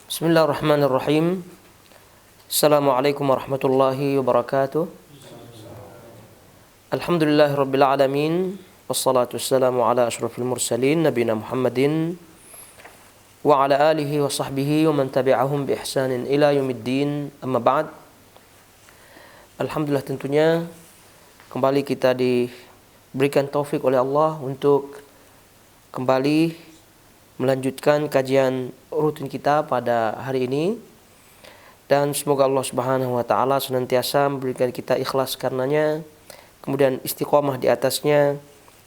Bismillahirrahmanirrahim. Assalamualaikum warahmatullahi wabarakatuh. Alhamdulillahirabbil alamin. Wassalatu wassalamu ala asyrafil mursalin nabiyina Muhammadin wa ala alihi wa sahbihi wa man tabi'ahum bi ihsanin ila yaumiddin. Amma ba'd. Alhamdulillah, tentunya kembali kita diberikan taufik oleh Allah untuk kembali melanjutkan kajian rutin kita pada hari ini, dan semoga Allah Subhanahu wa taala senantiasa memberikan kita ikhlas karenanya, kemudian istiqomah di atasnya,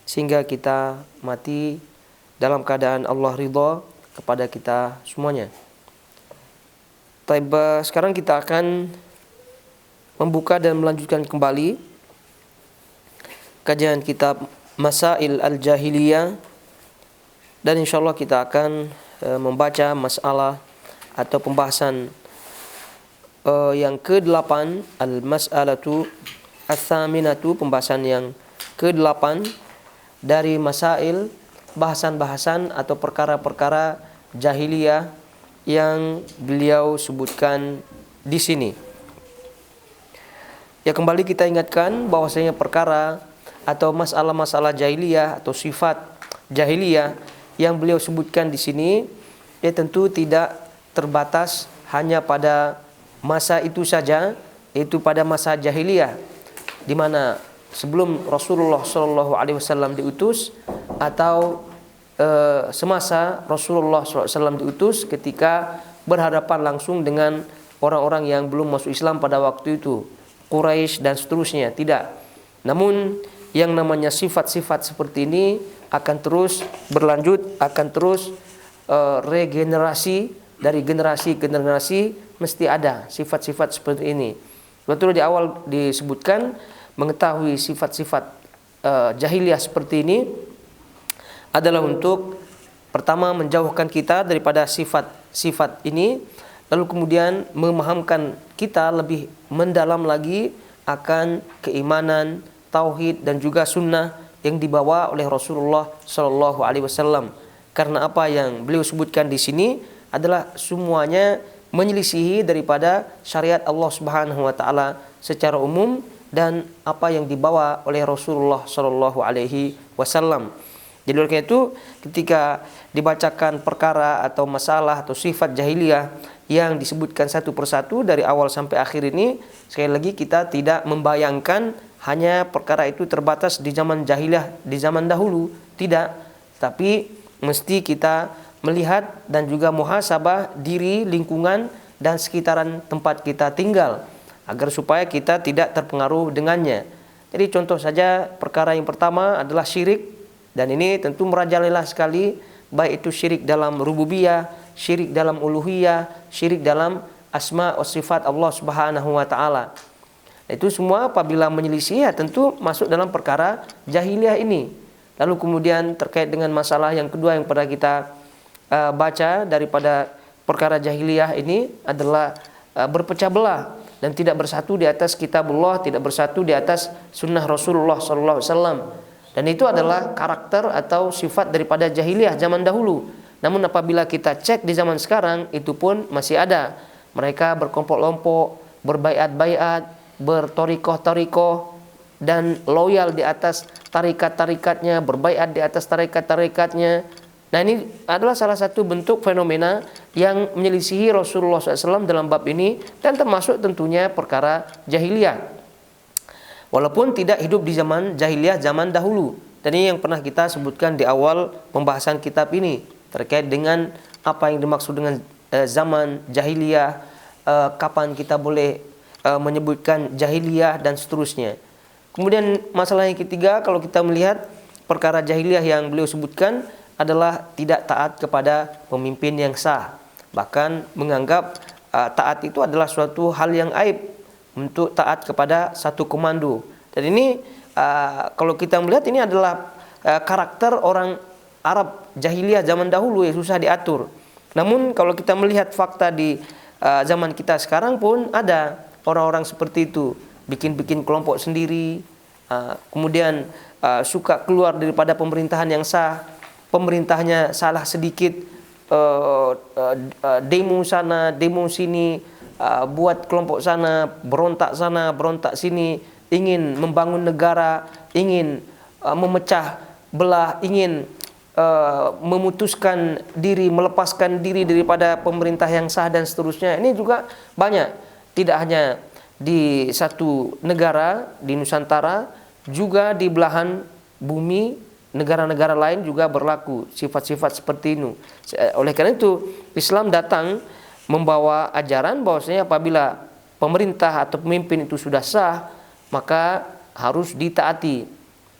sehingga kita mati dalam keadaan Allah ridha kepada kita semuanya. Sekarang kita akan membuka dan melanjutkan kembali kajian kitab Masail Al-Jahiliyah. Dan insyaallah kita akan membaca masalah atau pembahasan yang ke-8, al-mas'alatu ats-tsaminatu, pembahasan yang ke-8 dari masail, bahasan-bahasan atau perkara-perkara jahiliyah yang beliau sebutkan di sini. Ya, kembali kita ingatkan bahwasanya perkara atau masalah-masalah jahiliyah atau sifat jahiliyah yang beliau sebutkan di sini, ya tentu tidak terbatas hanya pada masa itu saja, yaitu pada masa jahiliyah, di mana sebelum Rasulullah SAW diutus atau semasa Rasulullah SAW diutus, ketika berhadapan langsung dengan orang-orang yang belum masuk Islam pada waktu itu, Quraisy dan seterusnya. Tidak. Namun yang namanya sifat-sifat seperti ini akan terus berlanjut, akan terus regenerasi dari generasi ke generasi, mesti ada sifat-sifat seperti ini. Betul, di awal disebutkan mengetahui sifat-sifat jahiliyah seperti ini adalah untuk pertama menjauhkan kita daripada sifat-sifat ini, lalu kemudian memahamkan kita lebih mendalam lagi akan keimanan, tauhid dan juga sunnah yang dibawa oleh Rasulullah Shallallahu Alaihi Wasallam. Karena apa yang beliau sebutkan di sini adalah semuanya menyelisihi daripada syariat Allah Subhanahu Wa Taala secara umum dan apa yang dibawa oleh Rasulullah Shallallahu Alaihi Wasallam. Jadi oleh karena itu, ketika dibacakan perkara atau masalah atau sifat jahiliyah yang disebutkan satu persatu dari awal sampai akhir ini, sekali lagi kita tidak membayangkan hanya perkara itu terbatas di zaman jahiliyah, di zaman dahulu. Tidak. Tapi mesti kita melihat dan juga muhasabah diri, lingkungan dan sekitaran tempat kita tinggal, agar supaya kita tidak terpengaruh dengannya. Jadi contoh saja, perkara yang pertama adalah syirik, dan ini tentu merajalela sekali, baik itu syirik dalam rububiyah, syirik dalam uluhiyah, syirik dalam asma wa sifat Allah Subhanahu wa taala. Itu semua apabila menyelisih, ya tentu masuk dalam perkara jahiliyah ini. Lalu kemudian terkait dengan masalah yang kedua yang pada kita baca daripada perkara jahiliyah ini adalah berpecah belah dan tidak bersatu di atas kitabullah, tidak bersatu di atas sunnah Rasulullah SAW. Dan itu adalah karakter atau sifat daripada jahiliyah zaman dahulu. Namun apabila kita cek di zaman sekarang, itu pun masih ada. Mereka berkelompok-kelompok, berbaiat-baiat, bertorikoh-torikoh, dan loyal di atas tarikat-tarikatnya, berbaiat di atas tarikat-tarikatnya. Nah, ini adalah salah satu bentuk fenomena yang menyelisihi Rasulullah SAW dalam bab ini, dan termasuk tentunya perkara jahiliyah, walaupun tidak hidup di zaman jahiliyah zaman dahulu. Dan ini yang pernah kita sebutkan di awal pembahasan kitab ini, terkait dengan apa yang dimaksud dengan zaman jahiliyah, kapan kita boleh menyebutkan jahiliyah dan seterusnya. Kemudian masalah yang ketiga, kalau kita melihat perkara jahiliyah yang beliau sebutkan adalah tidak taat kepada pemimpin yang sah. Bahkan menganggap taat itu adalah suatu hal yang aib, untuk taat kepada satu komando. Dan ini kalau kita melihat, ini adalah karakter orang Arab jahiliyah zaman dahulu yang susah diatur. Namun kalau kita melihat fakta di zaman kita sekarang pun ada orang-orang seperti itu, bikin-bikin kelompok sendiri, kemudian suka keluar daripada pemerintahan yang sah, pemerintahnya salah sedikit demo sana, demo sini, buat kelompok sana, berontak sini, ingin membangun negara, ingin memecah belah, ingin memutuskan diri, melepaskan diri daripada pemerintah yang sah dan seterusnya. Ini juga banyak, tidak hanya di satu negara di Nusantara, juga di belahan bumi negara-negara lain juga berlaku sifat-sifat seperti ini. Oleh karena itu Islam datang membawa ajaran bahwasanya apabila pemerintah atau pemimpin itu sudah sah, maka harus ditaati.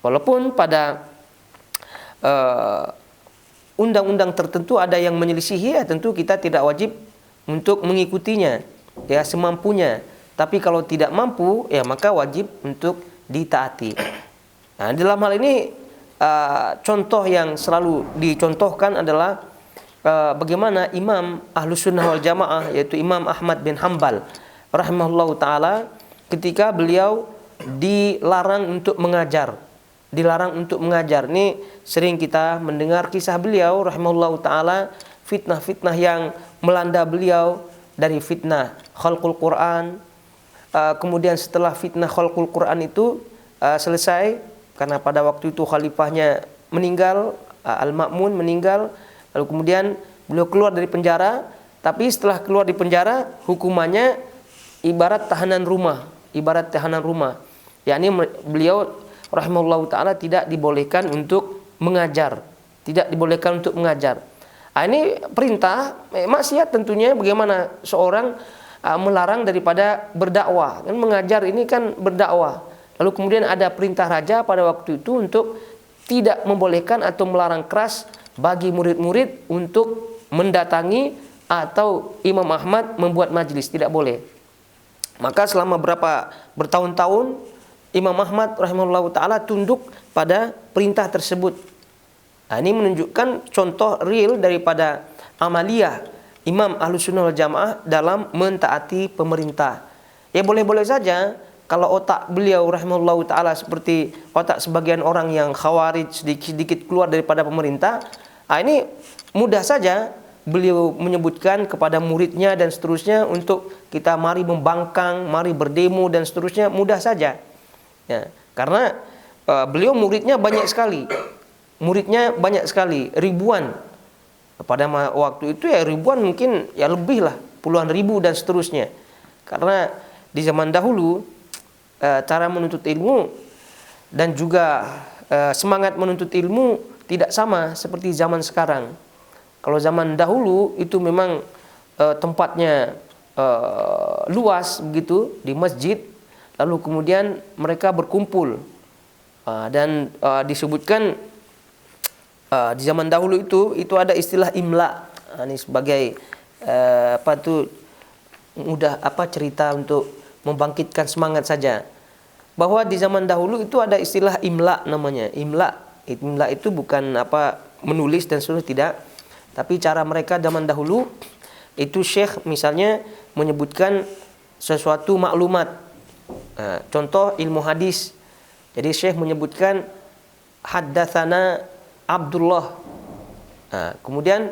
Walaupun pada undang-undang tertentu ada yang menyelisihi, ya tentu kita tidak wajib untuk mengikutinya, ya semampunya. Tapi kalau tidak mampu, ya maka wajib untuk ditaati. Nah, dalam hal ini contoh yang selalu dicontohkan adalah bagaimana Imam Ahlus Sunnah wal Jamaah, yaitu Imam Ahmad bin Hanbal rahimahullahu taala, ketika beliau dilarang untuk mengajar. Ini sering kita mendengar kisah beliau rahimahullahu taala, fitnah-fitnah yang melanda beliau, dari fitnah khalqul Quran. Kemudian setelah fitnah khalqul Quran itu selesai, karena pada waktu itu khalifahnya meninggal, Al-Ma'mun meninggal, lalu kemudian beliau keluar dari penjara. Tapi setelah keluar di penjara, hukumannya ibarat tahanan rumah, yakni beliau rahimahullahu taala tidak dibolehkan untuk mengajar, Ini perintah maksiat tentunya. Bagaimana seorang melarang daripada berdakwah, kan mengajar ini kan berdakwah. Lalu kemudian ada perintah raja pada waktu itu untuk tidak membolehkan atau melarang keras bagi murid-murid untuk mendatangi atau Imam Ahmad membuat majelis, tidak boleh. Maka selama bertahun-tahun Imam Ahmad rahimahullah ta'ala tunduk pada perintah tersebut. Nah, ini menunjukkan contoh real daripada amaliyah Imam Ahlus Sunnah wal Jamaah dalam mentaati pemerintah. Ya boleh-boleh saja kalau otak beliau rahimahullah ta'ala seperti otak sebagian orang yang khawarij, sedikit-sedikit keluar daripada pemerintah. Nah, ini mudah saja beliau menyebutkan kepada muridnya dan seterusnya untuk kita mari membangkang, mari berdemo dan seterusnya, mudah saja. Ya, karena beliau muridnya banyak sekali, ribuan. Pada waktu itu ya ribuan, mungkin ya lebih lah, puluhan ribu dan seterusnya. Karena di zaman dahulu cara menuntut ilmu dan juga semangat menuntut ilmu tidak sama seperti zaman sekarang. Kalau zaman dahulu itu memang tempatnya luas begitu di masjid, lalu kemudian mereka berkumpul dan disebutkan di zaman dahulu itu ada istilah imla. Ini sebagai cerita untuk membangkitkan semangat saja, bahwa di zaman dahulu itu ada istilah imla namanya. Imla itu bukan menulis dan sebagainya, tidak, tapi cara mereka zaman dahulu itu syekh misalnya menyebutkan sesuatu maklumat. Contoh ilmu hadis. Jadi syekh menyebutkan haddatsana Abdullah. Kemudian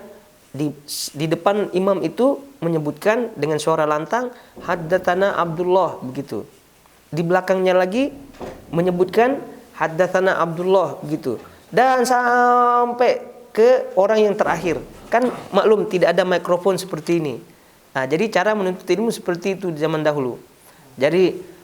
di depan imam itu menyebutkan dengan suara lantang haddatsana Abdullah begitu. Di belakangnya lagi menyebutkan haddatsana Abdullah begitu. Dan sampai ke orang yang terakhir. Kan maklum tidak ada mikrofon seperti ini. Jadi cara menuntut ilmu seperti itu di zaman dahulu. Jadi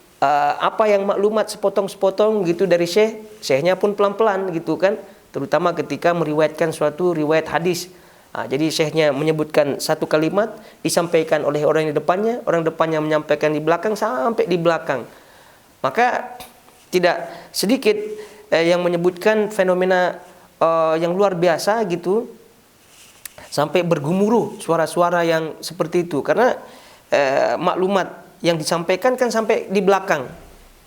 apa yang maklumat sepotong-sepotong gitu dari syekhnya pun pelan-pelan gitu kan, terutama ketika meriwayatkan suatu riwayat hadis. Jadi syekhnya menyebutkan satu kalimat, disampaikan oleh orang di depannya, orang depannya menyampaikan di belakang sampai di belakang. Maka tidak sedikit yang menyebutkan fenomena yang luar biasa gitu, sampai bergemuruh suara-suara yang seperti itu, karena maklumat yang disampaikan kan sampai di belakang.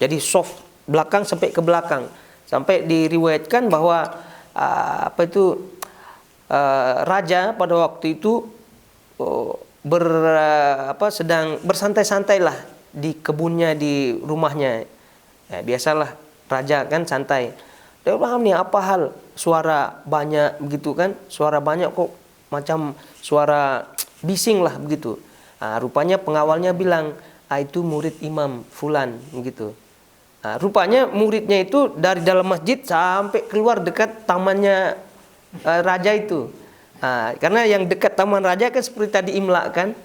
Jadi soft belakang sampai ke belakang. Sampai diriwayatkan bahwa raja pada waktu itu sedang bersantai-santailah di kebunnya, di rumahnya. Ya, biasalah raja kan santai. Dia paham nih apa hal suara banyak begitu kan? Suara banyak kok macam suara bising lah begitu. Rupanya pengawalnya bilang, itu murid Imam Fulan begitu. Rupanya muridnya itu dari dalam masjid sampai keluar dekat tamannya raja itu. Karena yang dekat taman raja kan seperti tadi imla kan.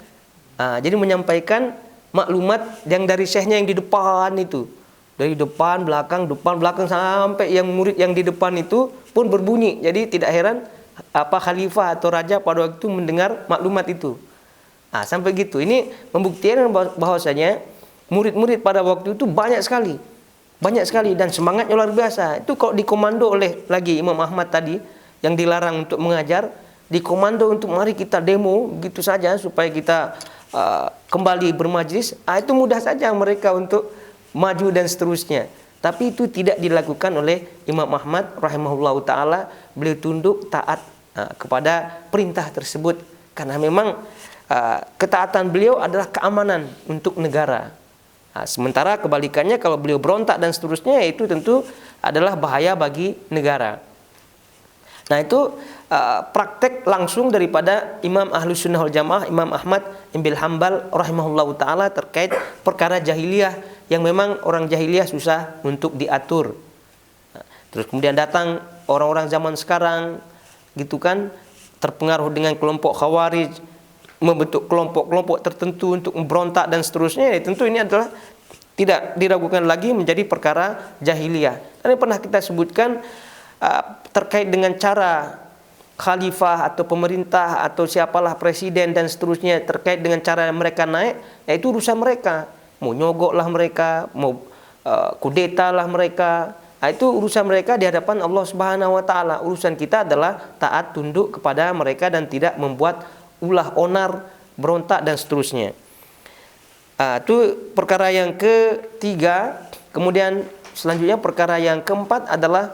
Jadi menyampaikan maklumat yang dari syekhnya yang di depan itu. Dari depan belakang sampai yang murid yang di depan itu pun berbunyi. Jadi tidak heran khalifah atau raja pada waktu itu mendengar maklumat itu. Sampai gitu. Ini membuktikan bahwasanya murid-murid pada waktu itu banyak sekali dan semangatnya luar biasa. Itu kalau dikomando oleh lagi Imam Ahmad tadi yang dilarang untuk mengajar, dikomando untuk mari kita demo begitu saja supaya kita kembali bermajlis, itu mudah saja mereka untuk maju dan seterusnya. Tapi itu tidak dilakukan oleh Imam Ahmad rahimahullahu taala. Beliau tunduk taat kepada perintah tersebut karena memang ketaatan beliau adalah keamanan untuk negara. Sementara kebalikannya kalau beliau berontak dan seterusnya, itu tentu adalah bahaya bagi negara. Nah, itu praktek langsung daripada Imam Ahlus Sunnah wal Jamaah, Imam Ahmad bin Hanbal rahimahullahu taala terkait perkara jahiliyah yang memang orang jahiliyah susah untuk diatur. Terus kemudian datang orang-orang zaman sekarang gitu kan, terpengaruh dengan kelompok Khawarij, membentuk kelompok-kelompok tertentu untuk memberontak dan seterusnya. Tentu ini adalah tidak diragukan lagi menjadi perkara jahiliyah. Dan pernah kita sebutkan terkait dengan cara khalifah atau pemerintah atau siapalah presiden dan seterusnya, terkait dengan cara mereka naik, yaitu urusan mereka. Mau nyogok lah mereka, mau kudeta lah mereka, itu urusan mereka di hadapan Allah Subhanahu wa taala. Urusan kita adalah taat tunduk kepada mereka dan tidak membuat ulah onar, berontak dan seterusnya. Itu perkara yang ketiga. Kemudian selanjutnya perkara yang keempat adalah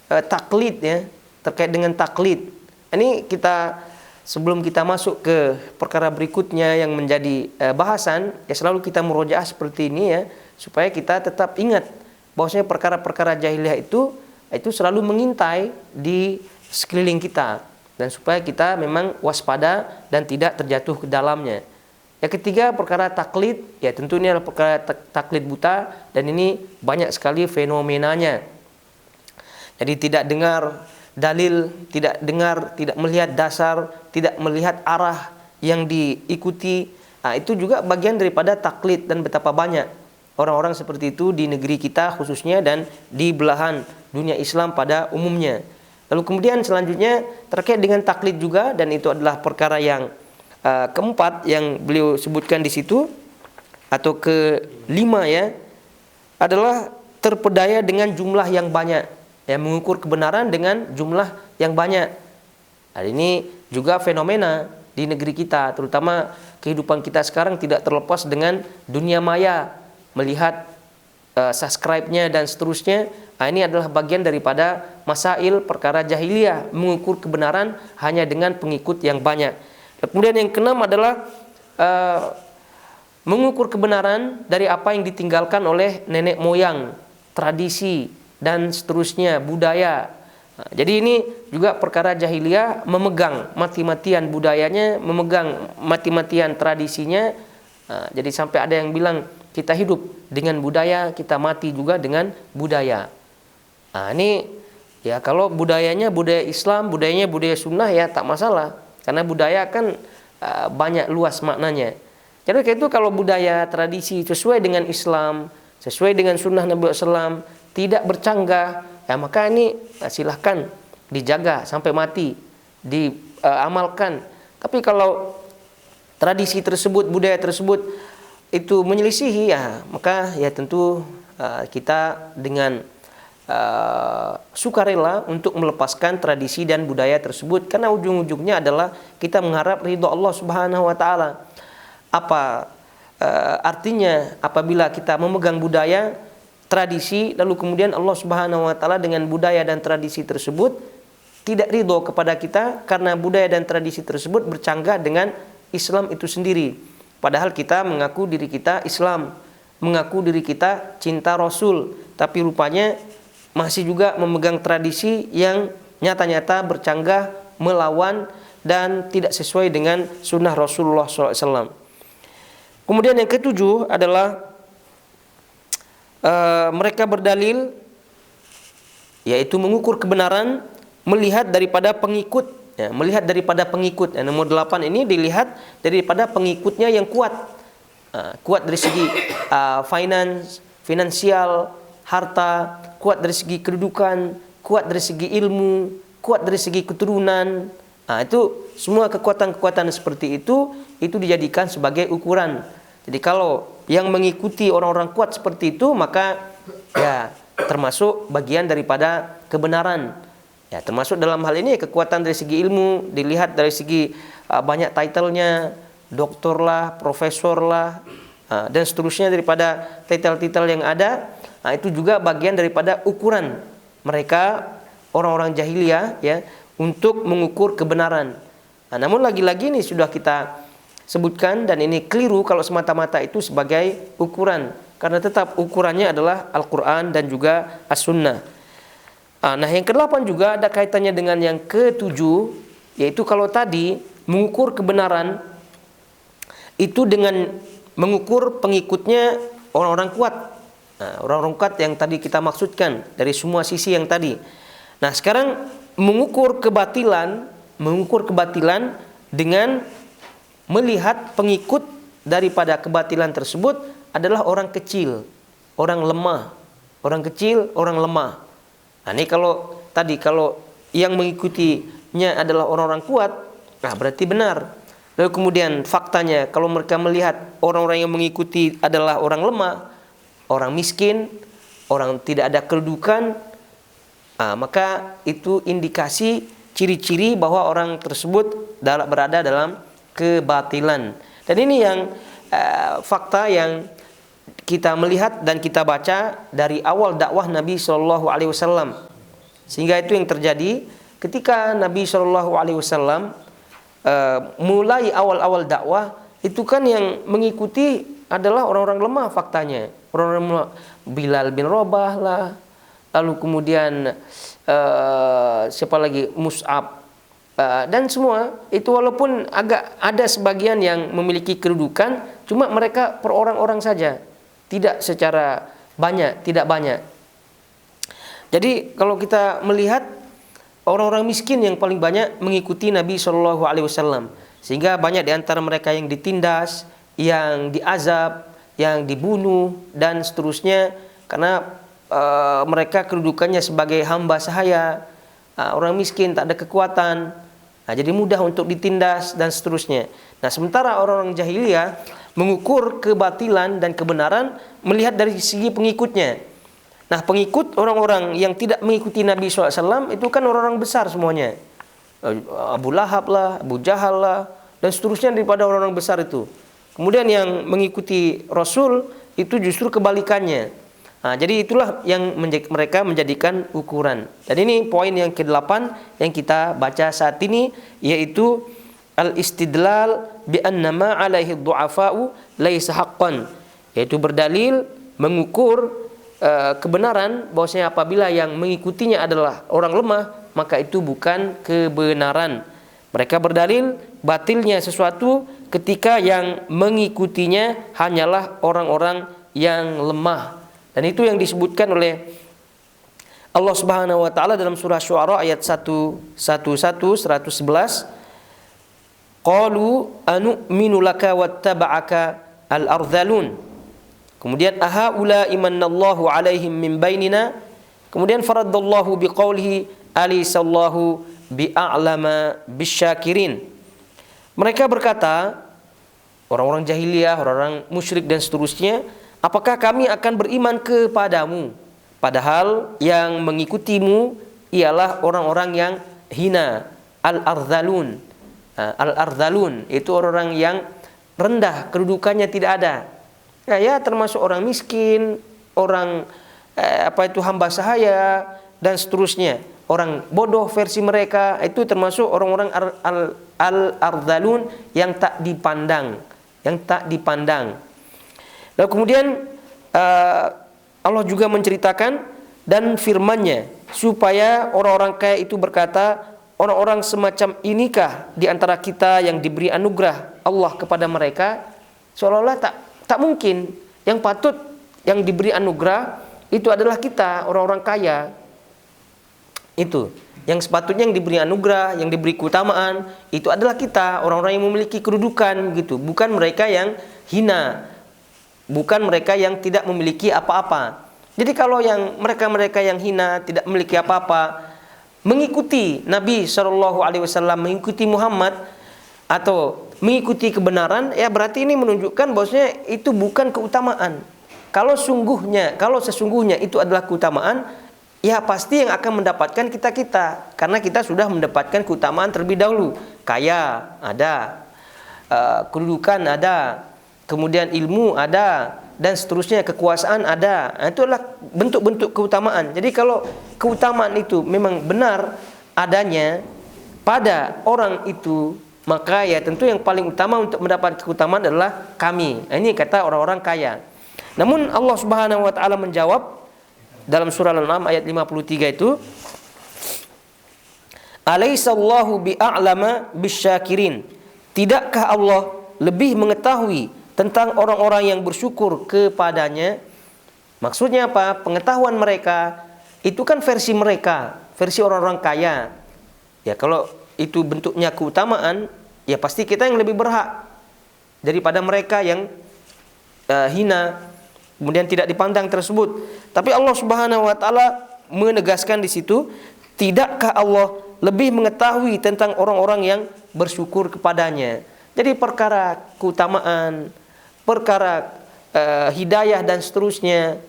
taklid, ya, terkait dengan taklid. Ini kita sebelum kita masuk ke perkara berikutnya yang menjadi bahasan, ya selalu kita murojaah seperti ini, ya, supaya kita tetap ingat bahwasanya perkara-perkara jahiliyah itu selalu mengintai di sekeliling kita, dan supaya kita memang waspada dan tidak terjatuh ke dalamnya. Yang ketiga perkara taklid, ya tentu ini adalah perkara taklid buta, dan ini banyak sekali fenomenanya. Jadi tidak dengar dalil, tidak melihat dasar, tidak melihat arah yang diikuti. Itu juga bagian daripada taklid, dan betapa banyak orang-orang seperti itu di negeri kita khususnya dan di belahan dunia Islam pada umumnya. Lalu kemudian selanjutnya terkait dengan taklid juga, dan itu adalah perkara yang keempat yang beliau sebutkan di situ, atau kelima, ya, adalah terpedaya dengan jumlah yang banyak, ya, mengukur kebenaran dengan jumlah yang banyak. Ini juga fenomena di negeri kita, terutama kehidupan kita sekarang tidak terlepas dengan dunia maya, melihat subscribe-nya dan seterusnya. Ini adalah bagian daripada masail perkara jahiliyah, mengukur kebenaran hanya dengan pengikut yang banyak. Kemudian yang keenam adalah mengukur kebenaran dari apa yang ditinggalkan oleh nenek moyang, tradisi dan seterusnya, budaya. Jadi ini juga perkara jahiliyah, memegang mati-matian budayanya, memegang mati-matian tradisinya. Jadi sampai ada yang bilang kita hidup dengan budaya, kita mati juga dengan budaya. Ini ya kalau budayanya budaya Islam, budayanya budaya sunnah, ya tak masalah. Karena budaya kan banyak luas maknanya. Jadi itu kalau budaya tradisi sesuai dengan Islam, sesuai dengan sunnah Nabi SAW, tidak bercanggah, ya maka ini silahkan dijaga sampai mati, diamalkan. Tapi kalau tradisi tersebut, budaya tersebut itu menyelisihi, ya maka ya tentu kita dengan sukarela untuk melepaskan tradisi dan budaya tersebut, karena ujung-ujungnya adalah kita mengharap ridho Allah Subhanahu wa taala. Apa artinya apabila kita memegang budaya, tradisi, lalu kemudian Allah Subhanahu wa taala dengan budaya dan tradisi tersebut tidak ridho kepada kita karena budaya dan tradisi tersebut bercanggah dengan Islam itu sendiri. Padahal kita mengaku diri kita Islam, mengaku diri kita cinta Rasul, tapi rupanya masih juga memegang tradisi yang nyata-nyata bercanggah melawan dan tidak sesuai dengan sunnah Rasulullah SAW. Kemudian yang ketujuh adalah mereka berdalil, yaitu mengukur kebenaran melihat daripada pengikut, ya, melihat daripada pengikut. Nomor 8 ini dilihat daripada pengikutnya yang kuat, kuat dari segi finansial, harta, kuat dari segi kedudukan, kuat dari segi ilmu, kuat dari segi keturunan. Itu semua kekuatan-kekuatan seperti itu dijadikan sebagai ukuran. Jadi kalau yang mengikuti orang-orang kuat seperti itu, maka ya termasuk bagian daripada kebenaran. Ya, termasuk dalam hal ini kekuatan dari segi ilmu, dilihat dari segi banyak titlenya, doktor lah, profesor lah, dan seterusnya daripada titel-titel yang ada. Itu juga bagian daripada ukuran mereka orang-orang jahiliyah, ya, untuk mengukur kebenaran. Namun lagi-lagi ini sudah kita sebutkan, dan ini keliru kalau semata-mata itu sebagai ukuran, karena tetap ukurannya adalah Al-Quran dan juga As-Sunnah. Nah, yang ke-8 juga ada kaitannya dengan yang ke-7, yaitu kalau tadi mengukur kebenaran itu dengan mengukur pengikutnya orang-orang kuat. Orang-orang kuat yang tadi kita maksudkan dari semua sisi yang tadi. Nah, sekarang mengukur kebatilan dengan melihat pengikut daripada kebatilan tersebut adalah orang kecil, orang lemah, orang kecil, orang lemah. Nah, ini kalau tadi kalau yang mengikutinya adalah orang-orang kuat, berarti benar. Lalu kemudian faktanya kalau mereka melihat orang-orang yang mengikuti adalah orang lemah, orang miskin, orang tidak ada kedudukan, maka itu indikasi ciri-ciri bahwa orang tersebut berada dalam kebatilan. Dan ini yang fakta yang kita melihat dan kita baca dari awal dakwah Nabi SAW. Sehingga itu yang terjadi ketika Nabi SAW mulai awal-awal dakwah, itu kan yang mengikuti adalah orang-orang lemah faktanya. Orang-orang lemah, Bilal bin Rabah lah, lalu kemudian siapa lagi, Mus'ab, dan semua itu walaupun agak ada sebagian yang memiliki kedudukan, cuma mereka per orang-orang saja, tidak secara banyak, tidak banyak. Jadi kalau kita melihat orang-orang miskin yang paling banyak mengikuti Nabi SAW, sehingga banyak di antara mereka yang ditindas, yang diazab, yang dibunuh dan seterusnya, karena mereka kedudukannya sebagai hamba sahaya. Orang miskin tak ada kekuatan, jadi mudah untuk ditindas dan seterusnya. Nah, sementara orang-orang jahiliyah mengukur kebatilan dan kebenaran melihat dari segi pengikutnya. Nah, pengikut orang-orang yang tidak mengikuti Nabi SAW itu kan orang-orang besar semuanya, Abu Lahab lah, Abu Jahal lah, dan seterusnya daripada orang-orang besar itu. Kemudian yang mengikuti Rasul itu justru kebalikannya. Jadi itulah yang mereka menjadikan ukuran. Dan ini poin yang ke-8 yang kita baca saat ini, yaitu al-istidlal bi annama alaihi du'afa'u laisa haqqan, yaitu berdalil mengukur kebenaran bahwasanya apabila yang mengikutinya adalah orang lemah, maka itu bukan kebenaran. Mereka berdalil batilnya sesuatu ketika yang mengikutinya hanyalah orang-orang yang lemah. Dan itu yang disebutkan oleh Allah Subhanahu wa taala dalam surah Syu'ara ayat 111. Qalu anu'minu laka wattaba'aka al-ardhalun. Kemudian ahaula imanallahu alaihim min bainina. Kemudian faraddallahu biqaulihi alisallahu bi'a'lama bisyakirin. Mereka berkata, orang-orang jahiliyah, orang-orang musyrik dan seterusnya, apakah kami akan beriman kepadamu padahal yang mengikutimu ialah orang-orang yang hina, al-ardhalun. Al-ardhalun itu orang-orang yang rendah, kedudukannya tidak ada. Ya, termasuk orang miskin, orang hamba sahaya dan seterusnya. Orang bodoh versi mereka itu termasuk orang-orang al-ardhalun yang tak dipandang, Lalu kemudian Allah juga menceritakan dan firman-Nya supaya orang-orang kaya itu berkata, orang-orang semacam inikah di antara kita yang diberi anugerah Allah kepada mereka? Seolah-olah tak mungkin. Yang patut yang diberi anugerah itu adalah kita, orang-orang kaya. Itu yang sepatutnya yang diberi anugerah, yang diberi keutamaan itu adalah kita, orang-orang yang memiliki kedudukan gitu, bukan mereka yang hina, bukan mereka yang tidak memiliki apa-apa. Jadi kalau yang mereka-mereka yang hina, tidak memiliki apa-apa, mengikuti Nabi SAW, mengikuti Muhammad atau mengikuti kebenaran, ya berarti ini menunjukkan bahwasanya itu bukan keutamaan. Kalau sesungguhnya itu adalah keutamaan, ya pasti yang akan mendapatkan kita, karena kita sudah mendapatkan keutamaan terlebih dahulu. Kaya ada, kedudukan ada, kemudian ilmu ada, dan seterusnya, kekuasaan ada. Itu adalah bentuk-bentuk keutamaan. Jadi kalau keutamaan itu memang benar adanya pada orang itu, maka ya tentu yang paling utama untuk mendapat keutamaan adalah kami. Ini kata orang-orang kaya. Namun Allah Subhanahu wa taala menjawab dalam surah Al-An'am ayat 53 itu, Alaihissallahu bi'a'lama bisyakirin. Tidakkah Allah lebih mengetahui tentang orang-orang yang bersyukur kepadanya? Maksudnya apa? Pengetahuan mereka itu kan versi mereka, versi orang-orang kaya. Ya kalau itu bentuknya keutamaan, ya pasti kita yang lebih berhak daripada mereka yang hina, kemudian tidak dipandang tersebut. Tapi Allah Subhanahu wa taala menegaskan di situ, tidakkah Allah lebih mengetahui tentang orang-orang yang bersyukur kepadanya? Jadi perkara keutamaan, perkara hidayah dan seterusnya,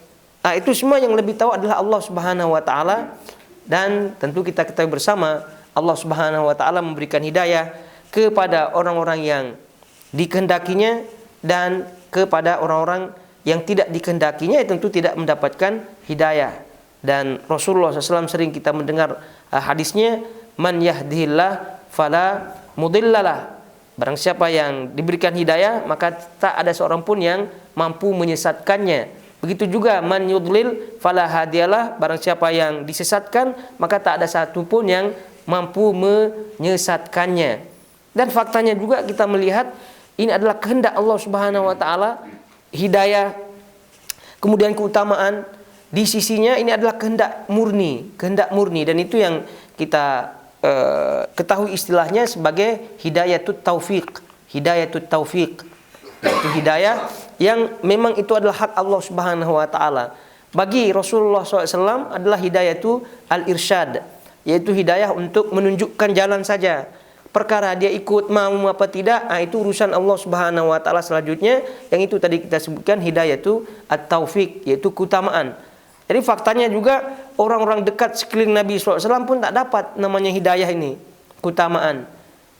itu semua yang lebih tahu adalah Allah Subhanahu wa taala. Dan tentu kita ketahui bersama, Allah Subhanahu wa taala memberikan hidayah kepada orang-orang yang dikehendakinya, dan kepada orang-orang yang tidak dikehendakinya tentu tidak mendapatkan hidayah. Dan Rasulullah SAW sering kita mendengar hadisnya, man yahdihillah fala mudhillalah. Barang siapa yang diberikan hidayah, maka tak ada seorang pun yang mampu menyesatkannya. Begitu juga man yudlil fala hadiyalah. Barang siapa yang disesatkan, maka tak ada satu pun yang mampu menyesatkannya. Dan faktanya juga kita melihat ini adalah kehendak Allah Subhanahu wa taala. Hidayah, kemudian keutamaan di sisinya ini adalah kehendak murni, dan itu yang kita ketahui istilahnya sebagai hidayatut taufiq. Itu hidayah yang memang itu adalah hak Allah Subhanahu wa taala. Bagi Rasulullah SAW adalah hidayatu al-irsyad, yaitu hidayah untuk menunjukkan jalan saja. Perkara dia ikut mau apa tidak, itu urusan Allah Subhanahu wa taala selanjutnya. Yang itu tadi kita sebutkan hidayatu at-taufiq, yaitu keutamaan. Jadi faktanya juga orang-orang dekat sekeliling Nabi SAW pun tak dapat namanya hidayah ini, keutamaan.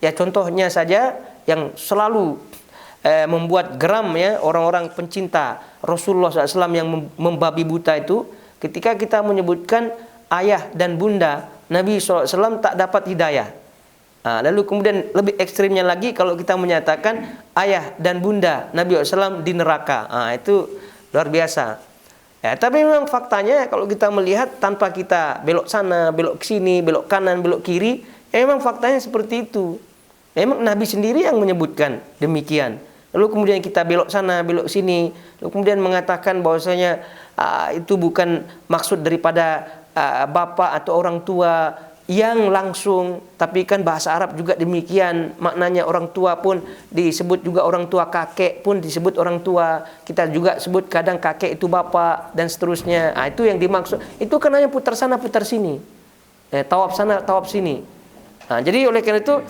Ya contohnya saja yang selalu membuat geram ya orang-orang pencinta Rasulullah SAW yang membabi buta itu, ketika kita menyebutkan ayah dan bunda Nabi SAW tak dapat hidayah. Lalu kemudian lebih ekstrimnya lagi kalau kita menyatakan ayah dan bunda Nabi SAW di neraka. Itu luar biasa. Ya, tapi memang faktanya kalau kita melihat tanpa kita belok sana, belok ke sini, belok kanan, belok kiri, memang faktanya seperti itu. Memang Nabi sendiri yang menyebutkan demikian. Lalu kemudian kita belok sana, belok sini, lalu kemudian mengatakan bahwasanya itu bukan maksud daripada bapak atau orang tua yang langsung, tapi kan bahasa Arab juga demikian, maknanya orang tua pun disebut juga orang tua, kakek pun disebut orang tua, kita juga sebut kadang kakek itu bapak dan seterusnya. Itu yang dimaksud. Itu kan hanya putar sana putar sini, tawaf sana tawaf sini. Jadi oleh karena itu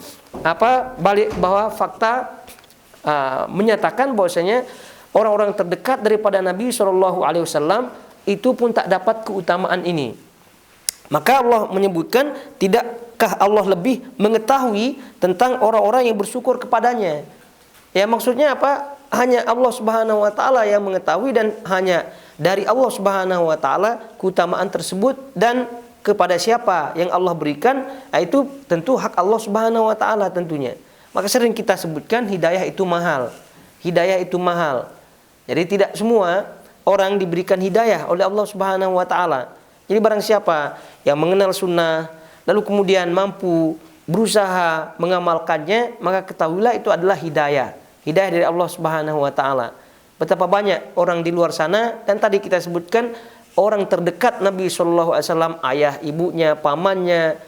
balik bahwa fakta menyatakan bahwasanya orang-orang terdekat daripada Nabi SAW itu pun tak dapat keutamaan ini. Maka Allah menyebutkan, tidakkah Allah lebih mengetahui tentang orang-orang yang bersyukur kepadanya? Ya maksudnya apa? Hanya Allah Subhanahu wa taala yang mengetahui, dan hanya dari Allah Subhanahu wa taala keutamaan tersebut, dan kepada siapa yang Allah berikan, itu tentu hak Allah Subhanahu wa taala tentunya. Maka sering kita sebutkan hidayah itu mahal. Hidayah itu mahal. Jadi tidak semua orang diberikan hidayah oleh Allah Subhanahu wa taala. Jadi barang siapa yang mengenal sunnah, lalu kemudian mampu berusaha mengamalkannya, maka ketahuilah itu adalah hidayah. Hidayah dari Allah Subhanahu wa taala. Betapa banyak orang di luar sana, dan tadi kita sebutkan orang terdekat Nabi Shallallahu alaihi wasallam, ayah, ibunya, pamannya,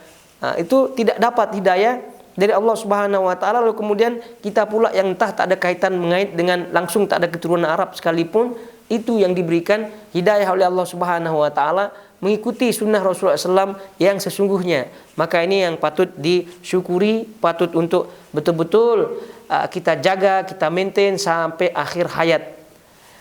itu tidak dapat hidayah dari Allah Subhanahu wa taala. Lalu kemudian kita pula yang entah tak ada kaitan mengait dengan langsung, tak ada keturunan Arab sekalipun, itu yang diberikan hidayah oleh Allah Subhanahu wa taala mengikuti sunnah Rasulullah SAW yang sesungguhnya. Maka ini yang patut disyukuri, patut untuk betul-betul kita jaga, kita maintain sampai akhir hayat.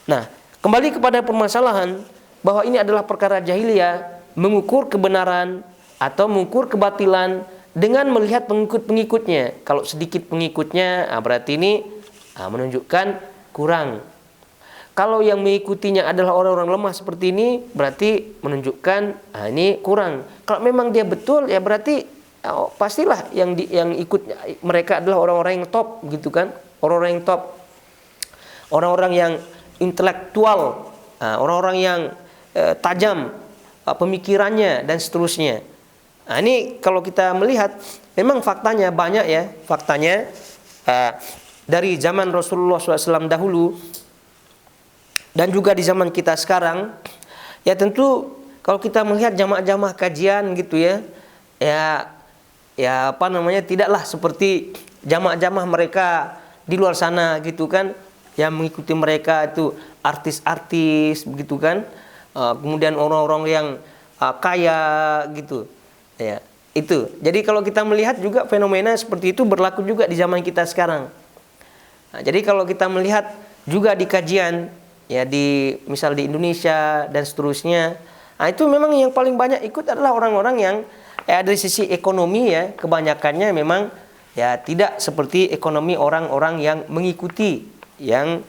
Nah, kembali kepada permasalahan bahwa ini adalah perkara jahiliyah, mengukur kebenaran atau mengukur kebatilan dengan melihat pengikut-pengikutnya. Kalau sedikit pengikutnya, berarti ini menunjukkan kurang. Kalau yang mengikutinya adalah orang-orang lemah seperti ini, berarti menunjukkan ini kurang. Kalau memang dia betul, ya berarti pastilah yang ikut mereka adalah orang-orang yang top, gitu kan? Orang-orang yang top, orang-orang yang intelektual, orang-orang yang tajam pemikirannya dan seterusnya. Nah, ini kalau kita melihat, memang faktanya banyak ya, faktanya dari zaman Rasulullah SAW dahulu dan juga di zaman kita sekarang, ya tentu kalau kita melihat jamaah-jamaah kajian gitu ya apa namanya, tidaklah seperti jamaah-jamaah mereka di luar sana gitu kan, yang mengikuti mereka itu artis-artis begitu kan, kemudian orang-orang yang kaya gitu ya. Itu jadi kalau kita melihat juga fenomena seperti itu berlaku juga di zaman kita sekarang. Nah, jadi kalau kita melihat juga di kajian ya, misal di Indonesia dan seterusnya, nah itu memang yang paling banyak ikut adalah orang-orang yang dari sisi ekonomi ya, kebanyakannya memang ya tidak seperti ekonomi orang-orang yang mengikuti, yang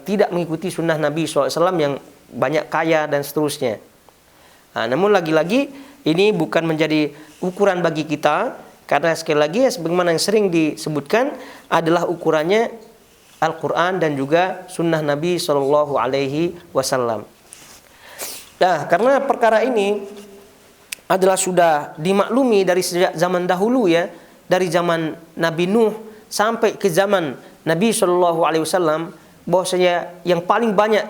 tidak mengikuti sunnah Nabi SAW yang banyak kaya dan seterusnya. Nah, namun lagi-lagi ini bukan menjadi ukuran bagi kita, karena sekali lagi ya, sebagaimana yang sering disebutkan adalah ukurannya Al-Quran dan juga sunnah Nabi Shallallahu Alaihi Wasallam. Nah, karena perkara ini adalah sudah dimaklumi dari sejak zaman dahulu ya, dari zaman Nabi Nuh sampai ke zaman Nabi Shallallahu Alaihi Wasallam, bahwasanya yang paling banyak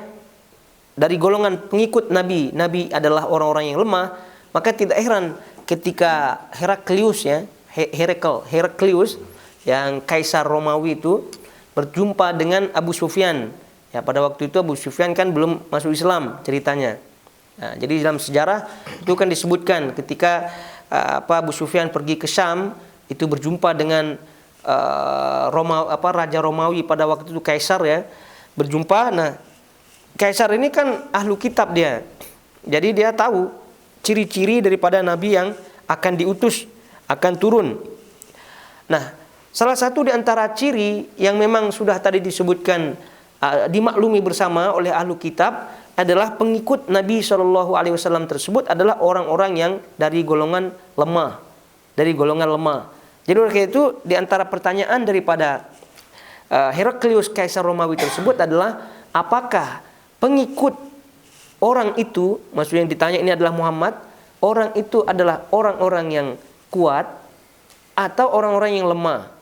dari golongan pengikut Nabi adalah orang-orang yang lemah. Maka tidak heran ketika Heraklius ya, Heraklius yang kaisar Romawi itu berjumpa dengan Abu Sufyan. Ya, pada waktu itu Abu Sufyan kan belum masuk Islam ceritanya. Nah, jadi dalam sejarah itu kan disebutkan ketika Abu Sufyan pergi ke Syam, itu berjumpa dengan Raja Romawi pada waktu itu, kaisar ya, berjumpa. Nah, kaisar ini kan ahlu kitab dia. Jadi dia tahu ciri-ciri daripada nabi yang akan diutus, akan turun. Nah, salah satu di antara ciri yang memang sudah tadi disebutkan dimaklumi bersama oleh ahlu kitab adalah pengikut Nabi SAW tersebut adalah orang-orang yang dari golongan lemah, Jadi oleh itu di antara pertanyaan daripada Heraklius kaisar Romawi tersebut adalah apakah pengikut orang itu, maksudnya yang ditanya ini adalah Muhammad, orang itu adalah orang-orang yang kuat atau orang-orang yang lemah.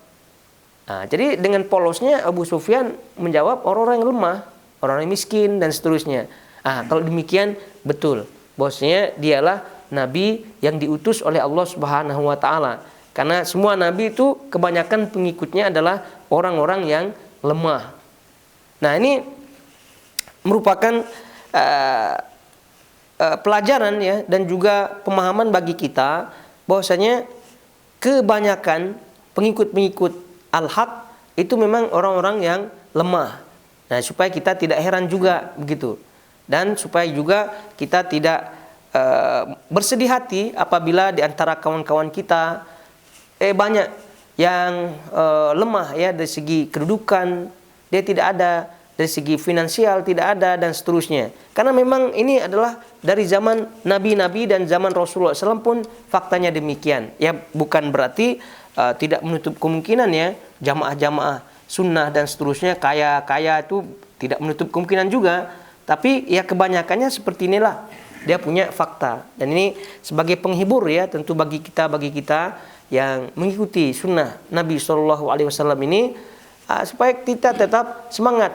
Nah, jadi dengan polosnya Abu Sufyan menjawab orang-orang yang lemah, orang yang miskin dan seterusnya. Kalau demikian betul, bahwasanya dialah nabi yang diutus oleh Allah Subhanahu wa taala. Karena semua nabi itu kebanyakan pengikutnya adalah orang-orang yang lemah. Nah, ini merupakan pelajaran ya, dan juga pemahaman bagi kita bahwasanya kebanyakan pengikut-pengikut Al-Haq itu memang orang-orang yang lemah. Nah, supaya kita tidak heran juga begitu. Dan supaya juga kita tidak bersedih hati apabila di antara kawan-kawan kita banyak yang lemah ya, dari segi kedudukan dia tidak ada, dari segi finansial tidak ada dan seterusnya. Karena memang ini adalah dari zaman nabi-nabi dan zaman Rasulullah SAW pun faktanya demikian. Ya, bukan berarti tidak menutup kemungkinan ya jamaah-jamaah sunnah dan seterusnya kaya itu tidak menutup kemungkinan juga. Tapi ya kebanyakannya seperti inilah. dia punya fakta. Dan ini sebagai penghibur ya, tentu bagi kita yang mengikuti sunnah Nabi SAW ini, supaya kita tetap semangat.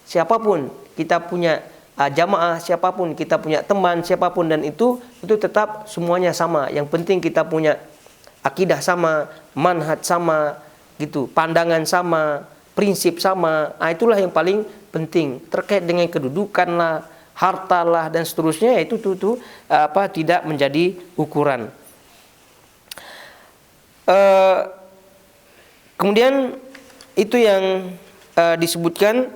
Siapapun kita punya jamaah, siapapun kita punya teman, siapapun, dan itu tetap semuanya sama. Yang penting kita punya akidah sama, manhaj sama, gitu, pandangan sama, prinsip sama. Itulah yang paling penting. Terkait dengan kedudukan lah, harta lah, dan seterusnya, itu tidak menjadi ukuran. Kemudian itu yang disebutkan.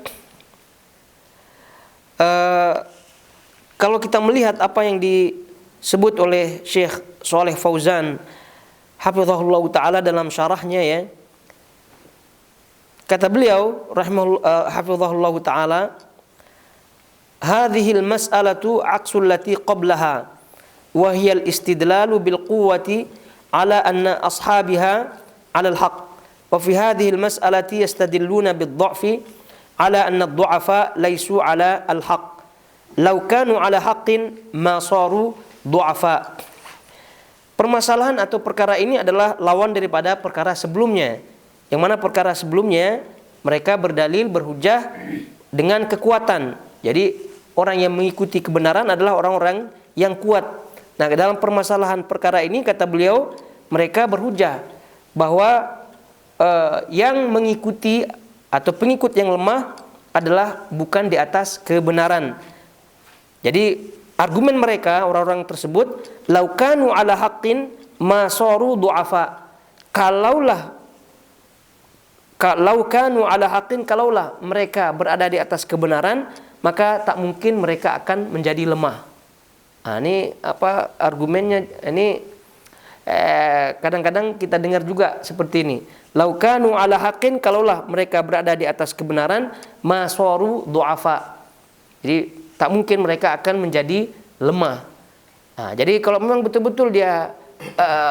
Kalau kita melihat apa yang disebut oleh Syekh Shalih Fauzan hafizahullah taala dalam syarahnya ya, kata beliau hafizahullah taala, hadhil mas'alatu aqsul lati qablaha wa hiya al-istidlalu bil quwwati ala anna ashabiha ala al-haq, wa fi hadhihi al-mas'alati yastadilluna bid dha'fi ala anna ad-du'afa laysu ala al-haq law kanu ala haqqin ma saru du'afa. Permasalahan atau perkara ini adalah lawan daripada perkara sebelumnya, yang mana perkara sebelumnya mereka berdalil, berhujah dengan kekuatan. Jadi orang yang mengikuti kebenaran adalah orang-orang yang kuat. Nah, dalam permasalahan perkara ini kata beliau, mereka berhujah bahwa yang mengikuti atau pengikut yang lemah adalah bukan di atas kebenaran. Jadi argumen mereka, orang-orang tersebut, laukanu ala haqqin ma saru du'afa. Laukanu ala haqqin, kalaulah mereka berada di atas kebenaran, maka tak mungkin mereka akan menjadi lemah. Ini argumennya ini kadang-kadang kita dengar juga seperti ini. Laukanu ala haqqin, kalaulah mereka berada di atas kebenaran, ma saru du'afa. Jadi tak mungkin mereka akan menjadi lemah. Jadi kalau memang betul-betul dia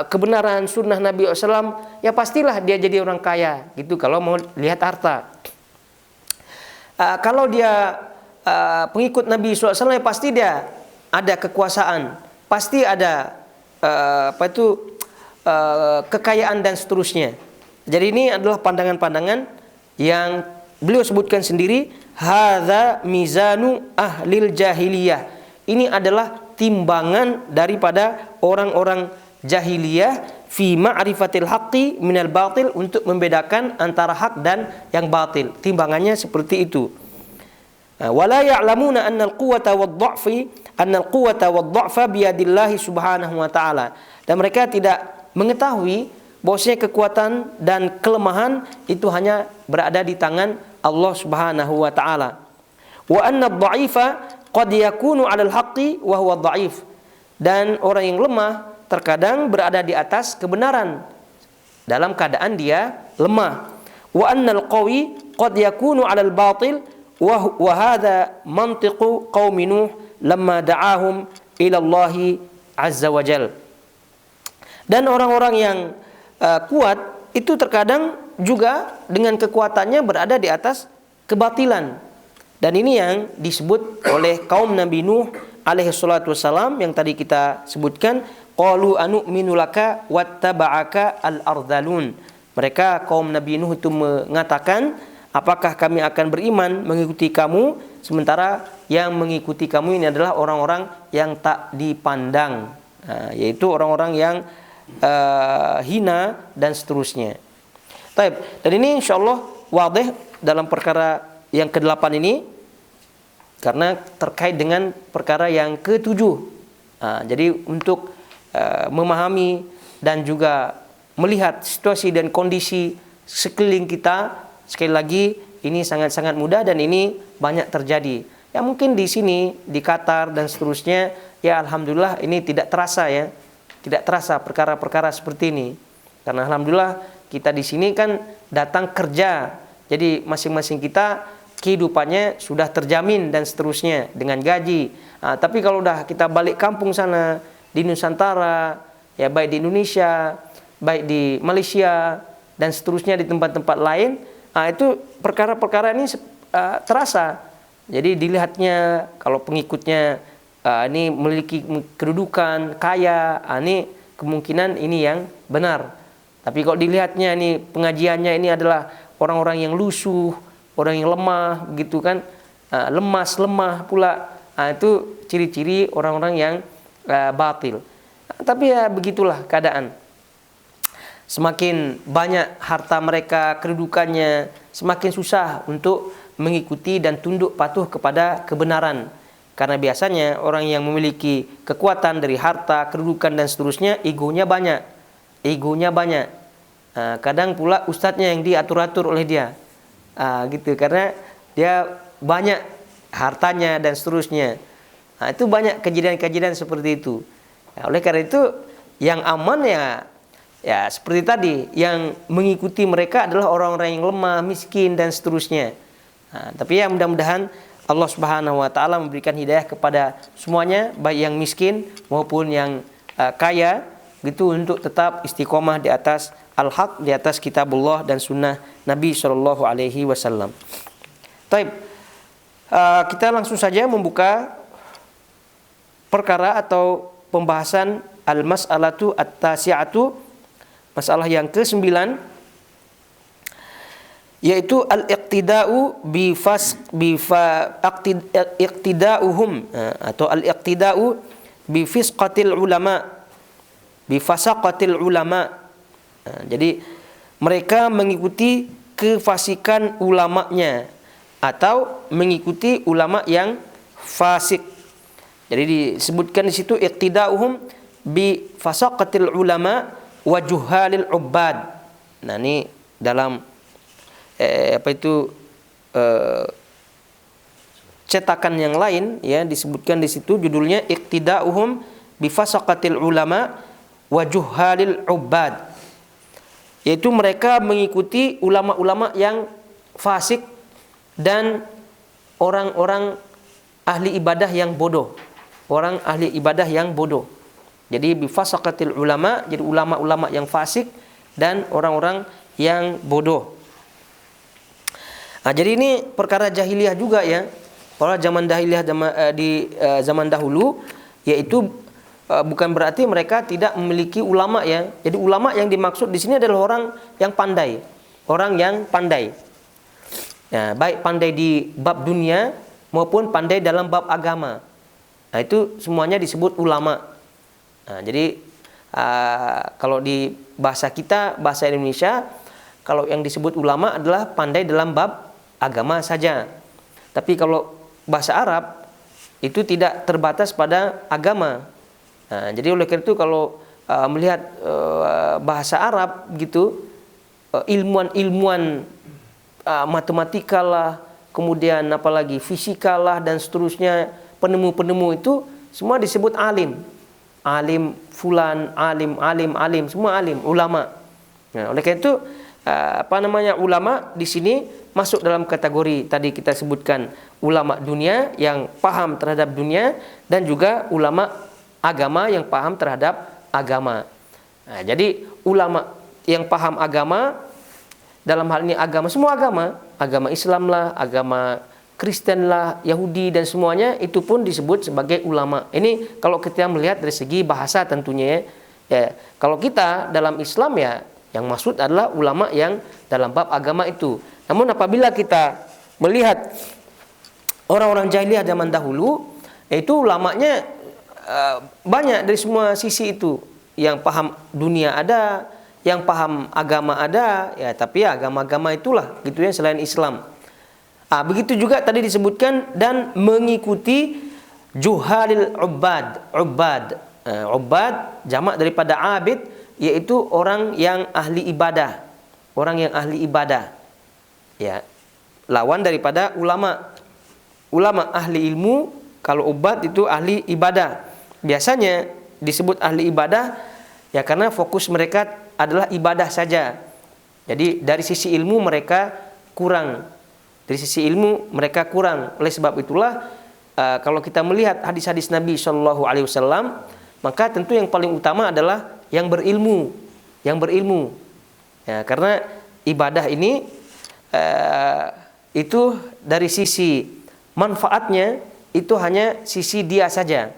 kebenaran sunnah Nabi SAW, ya pastilah dia jadi orang kaya gitu kalau mau lihat harta. Kalau dia pengikut Nabi SAW, ya pasti dia ada kekuasaan, pasti ada kekayaan dan seterusnya. Jadi ini adalah pandangan-pandangan yang beliau sebutkan sendiri, hadza mizanu ahlil jahiliyah. Ini adalah timbangan daripada orang-orang jahiliyah fi ma'rifatil haqqi minal batil, untuk membedakan antara hak dan yang batil. Timbangannya seperti itu. Wala ya'lamuna anna al-quwwata wad-dha'fa biyadillahi subhanahu wa ta'ala. Dan mereka tidak mengetahui bahwasanya kekuatan dan kelemahan itu hanya berada di tangan Allah Subhanahu wa taala. Wa anna ad-dha'ifa qad yakunu 'alal haqqi wa huwa dha'if. Dan orang yang lemah terkadang berada di atas kebenaran dalam keadaan dia lemah. Wa annal qawi qad yakunu 'alal batil wa hadha mantiqu qaumi Nuh lamma da'ahum ila Allah azza wa jal. Dan orang-orang yang kuat itu terkadang juga dengan kekuatannya berada di atas kebatilan. Dan ini yang disebut oleh kaum Nabi Nuh alaihi salatu wassalam yang tadi kita sebutkan, qalu anu'minu laka wattaba'aka al-ardhalun. Mereka kaum Nabi Nuh itu mengatakan, apakah kami akan beriman mengikuti kamu sementara yang mengikuti kamu ini adalah orang-orang yang tak dipandang, yaitu orang-orang yang hina dan seterusnya. Taib. Dan ini insyaallah wadih dalam perkara yang ke-8 ini, karena terkait dengan perkara yang ke-7. Jadi untuk memahami dan juga melihat situasi dan kondisi sekeliling kita, sekali lagi ini sangat-sangat mudah dan ini banyak terjadi. Ya mungkin di sini, di Qatar dan seterusnya, ya alhamdulillah ini tidak terasa ya. Tidak terasa perkara-perkara seperti ini. Karena alhamdulillah kita di sini kan datang kerja. Jadi masing-masing kita kehidupannya sudah terjamin dan seterusnya dengan gaji. Tapi kalau udah kita balik kampung sana di Nusantara, ya baik di Indonesia, baik di Malaysia dan seterusnya di tempat-tempat lain, itu perkara-perkara ini terasa. Jadi dilihatnya kalau pengikutnya ini memiliki kedudukan, kaya, ini kemungkinan ini yang benar. Tapi kalau dilihatnya ini pengajiannya ini adalah orang-orang yang lusuh, orang yang lemah, begitu kan, lemah pula, itu ciri-ciri orang-orang yang batil. Tapi ya begitulah keadaan. Semakin banyak harta mereka, kedudukannya, semakin susah untuk mengikuti dan tunduk patuh kepada kebenaran. Karena biasanya orang yang memiliki kekuatan dari harta, kedudukan dan seterusnya, egonya banyak. Kadang pula ustadznya yang diatur-atur oleh dia, gitu. Karena dia banyak hartanya dan seterusnya. Itu banyak kejadian-kejadian seperti itu. Oleh karena itu yang aman ya seperti tadi, yang mengikuti mereka adalah orang-orang yang lemah, miskin dan seterusnya. Tapi ya mudah-mudahan Allah Subhanahu wa taala memberikan hidayah kepada semuanya, baik yang miskin maupun yang kaya, gitu, untuk tetap istiqomah di atas al-haq, di atas kitabullah dan sunnah Nabi sallallahu alaihi wasallam. Baik. Kita langsung saja membuka perkara atau pembahasan al-mas'alatu at-tasi'atu, masalah yang ke-9, yaitu al-iqtida'u iqtida'uhum, atau al-iqtida'u bi fisqatil ulama, bi fasaqatil ulama. Jadi mereka mengikuti kefasikan ulamanya atau mengikuti ulama yang fasik. Jadi disebutkan di situ iqtida'uhum bi fasaqatil ulama wa juhalil ubbad. Nah, ini dalam cetakan yang lain ya, disebutkan di situ judulnya iqtida'uhum bi fasaqatil ulama wa juhalil ubbad, yaitu mereka mengikuti ulama-ulama yang fasik dan orang-orang ahli ibadah yang bodoh. Orang ahli ibadah yang bodoh. Jadi bi fasaqatil ulama, jadi ulama-ulama yang fasik dan orang-orang yang bodoh. Jadi ini perkara jahiliyah juga ya. Pada zaman jahiliyah di zaman dahulu, yaitu bukan berarti mereka tidak memiliki ulama ya. Jadi ulama yang dimaksud di sini adalah orang yang pandai, orang yang pandai. Ya, baik pandai di bab dunia maupun pandai dalam bab agama. Nah, itu semuanya disebut ulama. Nah, jadi kalau di bahasa kita, bahasa Indonesia, kalau yang disebut ulama adalah pandai dalam bab agama saja. Tapi kalau bahasa Arab itu tidak terbatas pada agama. Nah, jadi oleh karena itu kalau melihat bahasa Arab gitu, ilmuwan-ilmuwan matematika lah, kemudian apalagi fisika lah dan seterusnya, penemu-penemu itu semua disebut alim. Alim fulan, alim, semua alim, ulama. Nah, oleh karena itu ulama di sini masuk dalam kategori tadi kita sebutkan ulama dunia yang paham terhadap dunia dan juga ulama agama yang paham terhadap agama. Nah, jadi ulama yang paham agama, dalam hal ini agama, semua agama Islam lah, agama Kristen lah, Yahudi dan semuanya itu pun disebut sebagai ulama. Ini kalau kita melihat dari segi bahasa tentunya ya. Kalau kita dalam Islam ya, yang maksud adalah ulama yang dalam bab agama itu. Namun apabila kita melihat orang-orang jahiliyah zaman dahulu, itu ulamanya banyak dari semua sisi itu. Yang paham dunia ada, yang paham agama ada, ya tapi ya agama-agama itulah gitu ya selain Islam. Begitu juga tadi disebutkan dan mengikuti juhalil ubbad. Ubbad jamak daripada abid, yaitu orang yang ahli ibadah. Orang yang ahli ibadah. Ya. Lawan daripada ulama. Ulama ahli ilmu, kalau ubbad itu ahli ibadah. Biasanya disebut ahli ibadah ya karena fokus mereka adalah ibadah saja. Jadi dari sisi ilmu mereka kurang. Dari sisi ilmu mereka kurang. Oleh sebab itulah kalau kita melihat hadis-hadis Nabi Shallallahu Alaihi Wasallam, maka tentu yang paling utama adalah yang berilmu. Ya, karena ibadah ini itu dari sisi manfaatnya itu hanya sisi dia saja.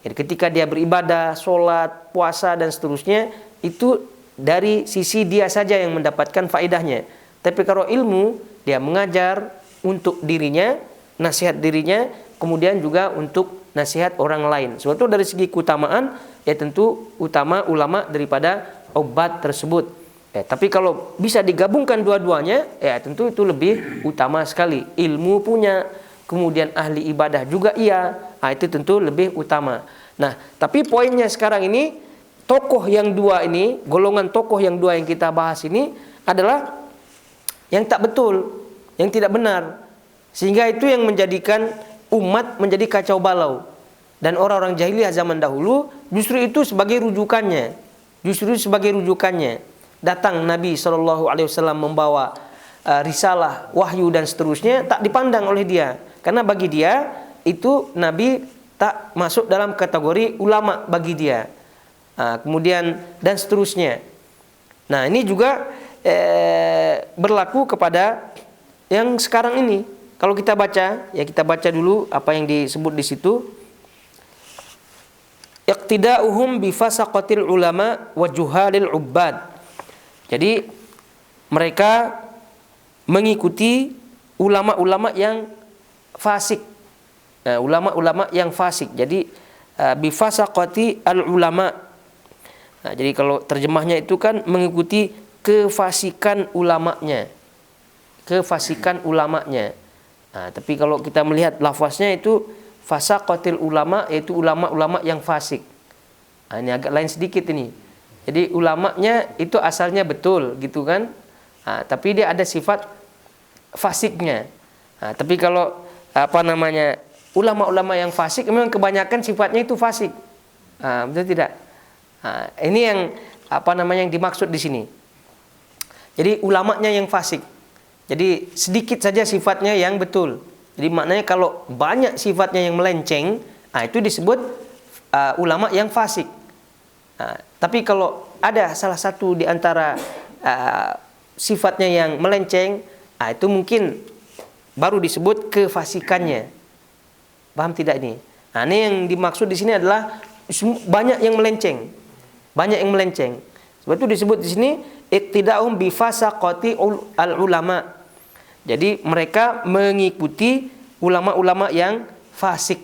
Jadi ketika dia beribadah, sholat, puasa dan seterusnya, itu dari sisi dia saja yang mendapatkan faedahnya. Tapi kalau ilmu, dia mengajar untuk dirinya, nasihat dirinya, kemudian juga untuk nasihat orang lain. Sebab itu dari segi keutamaan, ya tentu utama ulama daripada obat tersebut. Tapi kalau bisa digabungkan dua-duanya, ya tentu itu lebih utama sekali. Ilmu punya, kemudian ahli ibadah juga iya, itu tentu lebih utama. Nah, tapi poinnya sekarang ini, tokoh yang dua ini, golongan tokoh yang dua yang kita bahas ini adalah yang tak betul, yang tidak benar. Sehingga itu yang menjadikan umat menjadi kacau balau. Dan orang-orang jahiliyah zaman dahulu justru itu sebagai rujukannya. Justru sebagai rujukannya. Datang Nabi SAW membawa risalah, wahyu dan seterusnya, tak dipandang oleh dia. Karena bagi dia itu Nabi tak masuk dalam kategori ulama bagi dia. Kemudian dan seterusnya. Nah, ini juga berlaku kepada yang sekarang ini. Kalau kita baca, ya kita baca dulu apa yang disebut di situ. Iqtida'uhum bifasaqatil ulama wa juhalil ubbad. Jadi mereka mengikuti ulama-ulama yang fasik. Nah, ulama-ulama yang fasik. Jadi bifasaqati al ulama. Nah, jadi kalau terjemahnya itu kan mengikuti kefasikan ulamanya. Kefasikan ulamanya. Nah, tapi kalau kita melihat lafaznya itu fasaqatil ulama, yaitu ulama-ulama yang fasik. Nah, ini agak lain sedikit ini. Jadi ulamanya itu asalnya betul gitu kan. Nah, tapi dia ada sifat fasiknya. Nah, tapi kalau ulama-ulama yang fasik memang kebanyakan sifatnya itu fasik. Nah, betul tidak? Nah, ini yang yang dimaksud di sini. Jadi ulamanya yang fasik. Jadi sedikit saja sifatnya yang betul. Jadi maknanya kalau banyak sifatnya yang melenceng, itu disebut ulama yang fasik. Tapi kalau ada salah satu di antara sifatnya yang melenceng, itu mungkin baru disebut kefasikannya. Paham tidak ini? Nah, ini yang dimaksud di sini adalah banyak yang melenceng. Banyak yang melenceng. Sebab itu disebut di sini iqtida'um bi fasaqati al ulama. Jadi mereka mengikuti ulama-ulama yang fasik.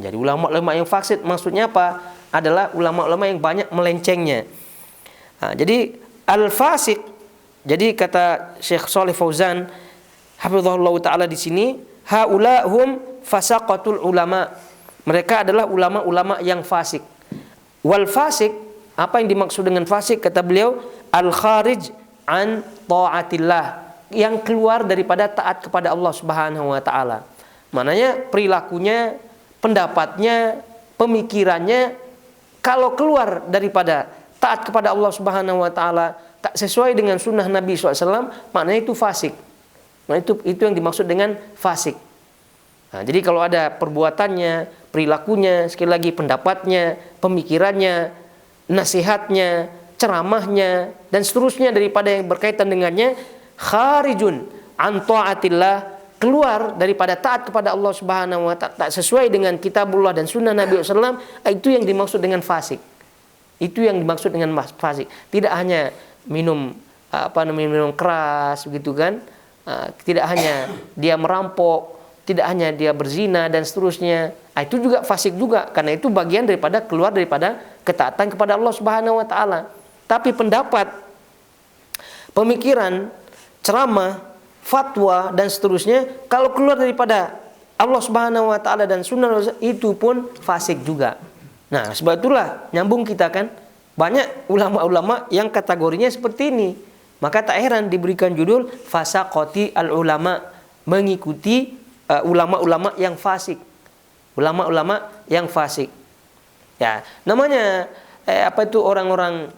Jadi ulama-ulama yang fasik maksudnya apa? Adalah ulama-ulama yang banyak melencengnya. Nah, jadi al-fasik, jadi kata Syekh Shalih Fauzan hafizahullah taala di sini, haula hum fasaqatul ulama. Mereka adalah ulama-ulama yang fasik. Wal fasik, apa yang dimaksud dengan fasik? Kata beliau, al-kharij an ta'atillah, yang keluar daripada taat kepada Allah Subhanahu wa taala. Maknanya perilakunya, pendapatnya, pemikirannya kalau keluar daripada taat kepada Allah Subhanahu wa taala, tak sesuai dengan sunnah Nabi SAW, maknanya itu fasik. Nah, itu yang dimaksud dengan fasik. Nah, jadi kalau ada perbuatannya, perilakunya, sekali lagi pendapatnya, pemikirannya, nasihatnya, ceramahnya dan seterusnya daripada yang berkaitan dengannya kharijun an ta'atillah, keluar daripada taat kepada Allah Subhanahu wa taala, tak sesuai dengan kitabullah dan sunnah Nabi SAW, itu yang dimaksud dengan fasik. Itu yang dimaksud dengan fasik. Tidak hanya minum minum keras begitu kan, tidak hanya dia merampok, tidak hanya dia berzina dan seterusnya. Itu juga fasik juga, karena itu bagian daripada keluar daripada ketaatan kepada Allah Subhanahu wa taala. Tapi pendapat, pemikiran, ceramah, fatwa dan seterusnya kalau keluar daripada Allah Subhanahu wa taala dan sunnah, itu pun fasik juga. Nah, sebab itulah nyambung kita kan, banyak ulama-ulama yang kategorinya seperti ini. Maka tak heran diberikan judul fasaqati al-ulama, mengikuti ulama-ulama yang fasik. Ulama-ulama yang fasik. Ya, namanya orang-orang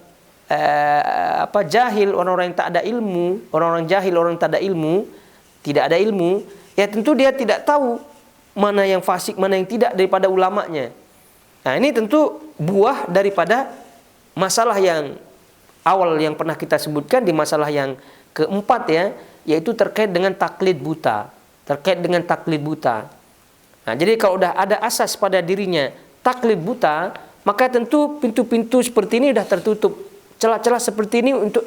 jahil, orang-orang yang tak ada ilmu, orang-orang jahil, orang yang tak ada ilmu, tidak ada ilmu, ya tentu dia tidak tahu mana yang fasik, mana yang tidak daripada ulamanya. Nah, ini tentu buah daripada masalah yang awal yang pernah kita sebutkan di masalah yang keempat ya, yaitu terkait dengan taklid buta. Terkait dengan taklid buta. Nah, jadi kalau udah ada asas pada dirinya taklid buta, maka tentu pintu-pintu seperti ini sudah tertutup. Celah-celah seperti ini untuk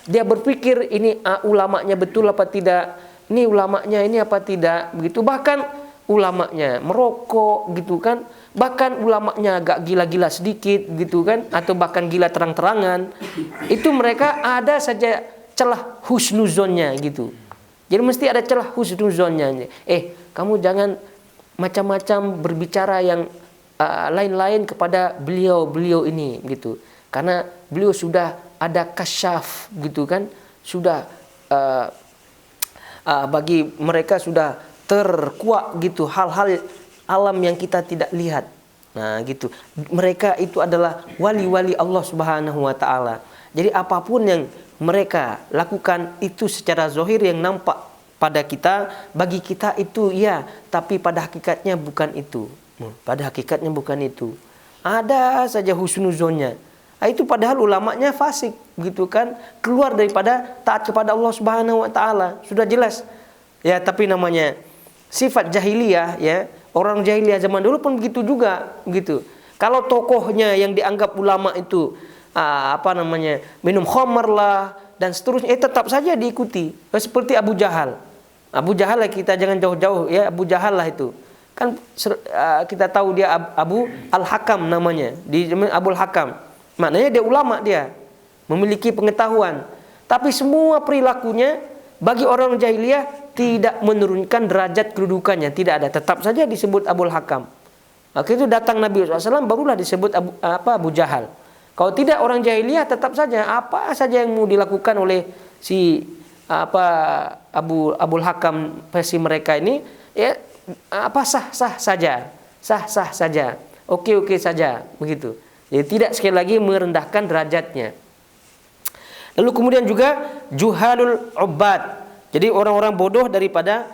dia berpikir ini ulamanya betul apa tidak, ini ulamanya ini apa tidak, begitu. Bahkan ulamanya merokok gitu kan, bahkan ulamanya agak gila-gila sedikit gitu kan, atau bahkan gila terang-terangan, itu mereka ada saja celah husnuzonnya gitu. Jadi mesti ada celah husnuzonnya. Kamu jangan macam-macam berbicara yang lain-lain kepada beliau ini gitu, karena beliau sudah ada kasyaf gitu kan, sudah bagi mereka sudah terkuak gitu hal-hal alam yang kita tidak lihat. Nah gitu, mereka itu adalah wali-wali Allah Subhanahu wa ta'ala. Jadi apapun yang mereka lakukan itu secara zahir yang nampak pada kita, bagi kita itu ya, tapi pada hakikatnya bukan itu. Pada hakikatnya bukan itu. Ada saja husnuzonnya. Itu padahal ulamanya fasik gitu kan, keluar daripada taat kepada Allah Subhanahu wa taala. Sudah jelas. Ya, tapi namanya sifat jahiliyah ya. Orang jahiliyah zaman dulu pun begitu juga gitu. Kalau tokohnya yang dianggap ulama itu minum khamar lah dan seterusnya, tetap saja diikuti. Seperti Abu Jahal. Abu Jahal lah, kita jangan jauh-jauh ya, Abu Jahal lah itu. Kan kita tahu dia Abu Al-Hakam namanya, di Abul Hakam. Maknanya dia ulama, dia memiliki pengetahuan. Tapi semua perilakunya bagi orang jahiliyah tidak menurunkan derajat kedudukannya, tidak ada. Tetap saja disebut Abul Hakam. Maka itu datang Nabi SAW barulah disebut Abu Jahal. Kalau tidak orang jahiliyah tetap saja apa saja yang mau dilakukan oleh si Abul Hakam versi mereka ini ya sah saja, oke saja begitu. Jadi tidak sekali lagi merendahkan derajatnya. Lalu kemudian juga juhalul ubad, jadi orang-orang bodoh daripada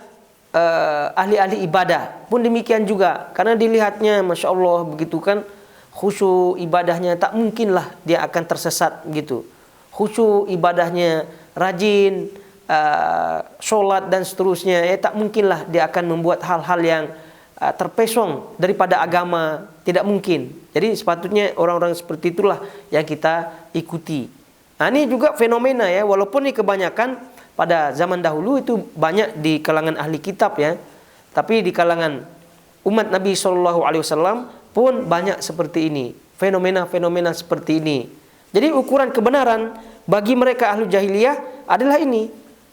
ahli-ahli ibadah pun demikian juga, karena dilihatnya masya Allah begitu kan, khusyuk ibadahnya tak mungkinlah dia akan tersesat gitu. Khusyuk ibadahnya rajin, sholat dan seterusnya, tak mungkinlah dia akan membuat hal-hal yang terpesong daripada agama, tidak mungkin. Jadi sepatutnya orang-orang seperti itulah yang kita ikuti. Nah, ini juga fenomena ya, walaupun ini kebanyakan pada zaman dahulu itu banyak di kalangan ahli kitab ya, tapi di kalangan umat Nabi SAW pun banyak seperti ini, fenomena-fenomena seperti ini. Jadi ukuran kebenaran bagi mereka ahli jahiliyah adalah ini,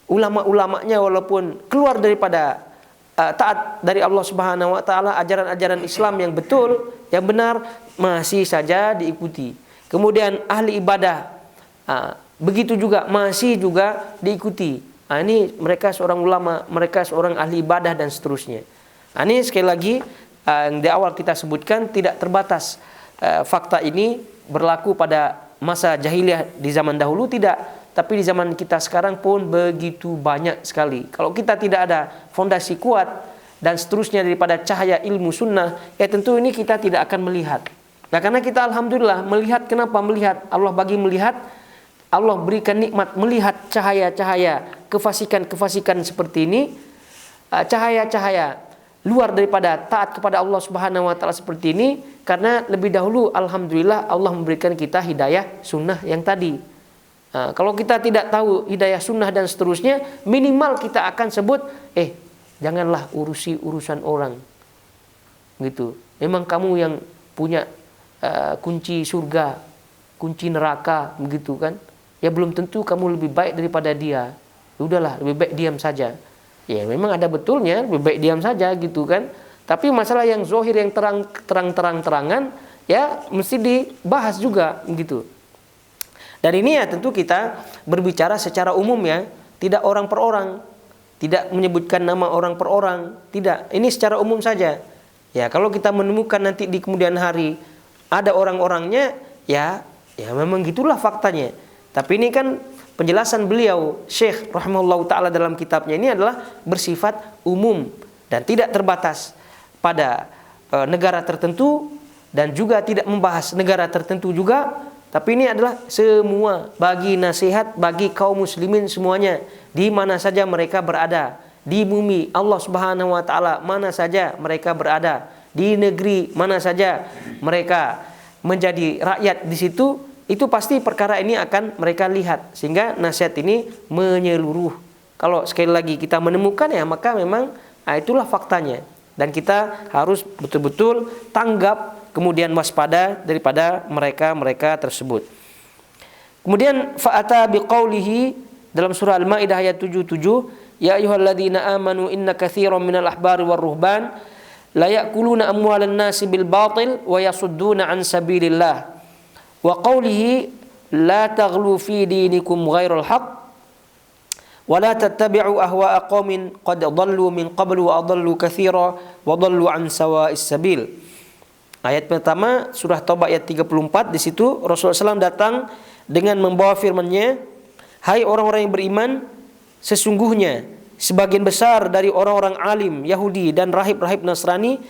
ulama-ulamanya walaupun keluar daripada taat dari Allah Subhanahu wa taala, ajaran-ajaran Islam yang betul, yang benar masih saja diikuti. Kemudian ahli ibadah begitu juga masih juga diikuti. Ini mereka seorang ulama, mereka seorang ahli ibadah dan seterusnya. Ini sekali lagi yang di awal kita sebutkan tidak terbatas. Fakta ini berlaku pada masa jahiliyah di zaman dahulu tidak, tapi di zaman kita sekarang pun begitu banyak sekali. Kalau kita tidak ada fondasi kuat dan seterusnya daripada cahaya ilmu sunnah, ya tentu ini kita tidak akan melihat. Nah, karena kita alhamdulillah melihat, kenapa melihat? Allah bagi melihat, Allah berikan nikmat melihat cahaya-cahaya kefasikan-kefasikan seperti ini, cahaya-cahaya luar daripada taat kepada Allah Subhanahu wa taala seperti ini, karena lebih dahulu alhamdulillah Allah memberikan kita hidayah sunnah yang tadi. Kalau kita tidak tahu hidayah sunnah dan seterusnya, minimal kita akan sebut janganlah urusi urusan orang gitu. Memang kamu yang punya kunci surga, kunci neraka begitu kan, ya belum tentu kamu lebih baik daripada dia. Udahlah, lebih baik diam saja. Ya memang ada betulnya, lebih baik diam saja gitu kan. Tapi masalah yang zahir, yang terang-terangan ya mesti dibahas juga gitu. Dan ini ya tentu kita berbicara secara umum ya, tidak orang per orang, tidak menyebutkan nama orang per orang, tidak. Ini secara umum saja. Ya kalau kita menemukan nanti di kemudian hari ada orang-orangnya, ya memang gitulah faktanya. Tapi ini kan penjelasan beliau Syekh rahimahullah taala dalam kitabnya ini adalah bersifat umum dan tidak terbatas pada negara tertentu dan juga tidak membahas negara tertentu juga. Tapi ini adalah semua, bagi nasihat bagi kaum muslimin semuanya, di mana saja mereka berada di bumi Allah Subhanahu wa taala, mana saja mereka berada, di negeri mana saja mereka menjadi rakyat di situ, itu pasti perkara ini akan mereka lihat, sehingga nasihat ini menyeluruh. Kalau sekali lagi kita menemukan ya, maka memang itulah faktanya, dan kita harus betul-betul tanggap, kemudian waspada daripada mereka tersebut. Kemudian fa'ata biqaulihi dalam surah Al-Maidah ayat 77, ya ayyuhalladzina amanu inna katsiran minal ahbari war ruhban la ya'kuluna amwalan nasi bil batil wa yasudduna an sabilillah. Wa qawlihi la taghlu fi dinikum ghairal haqq wa la tattabi'u ahwa'a qaumin qad dhallu min qablu wa adallu katsira wa dhallu an sawa'is sabil. Ayat pertama surah Taubah ayat 34, di situ Rasulullah SAW datang dengan membawa firman-Nya, hai orang-orang yang beriman, sesungguhnya sebagian besar dari orang-orang alim Yahudi dan rahib-rahib Nasrani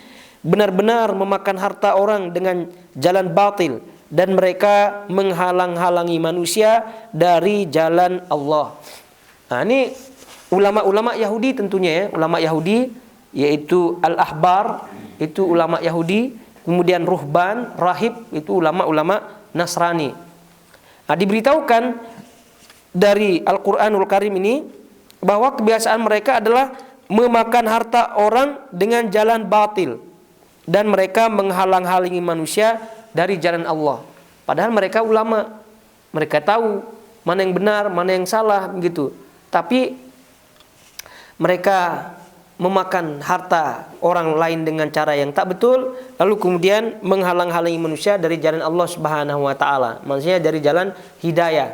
benar-benar memakan harta orang dengan jalan batil, dan mereka menghalang-halangi manusia dari jalan Allah. Nah, ini ulama-ulama Yahudi tentunya ya, ulama Yahudi yaitu al-ahbar, itu ulama Yahudi, kemudian ruhban, rahib, itu ulama-ulama Nasrani. Nah, diberitahukan dari Al-Quranul Karim ini bahwa kebiasaan mereka adalah memakan harta orang dengan jalan batil, dan mereka menghalang-halangi manusia dari jalan Allah. Padahal mereka ulama, mereka tahu mana yang benar, mana yang salah begitu. Tapi mereka memakan harta orang lain dengan cara yang tak betul, lalu kemudian menghalang-halangi manusia dari jalan Allah Subhanahu wa taala, maksudnya dari jalan hidayah.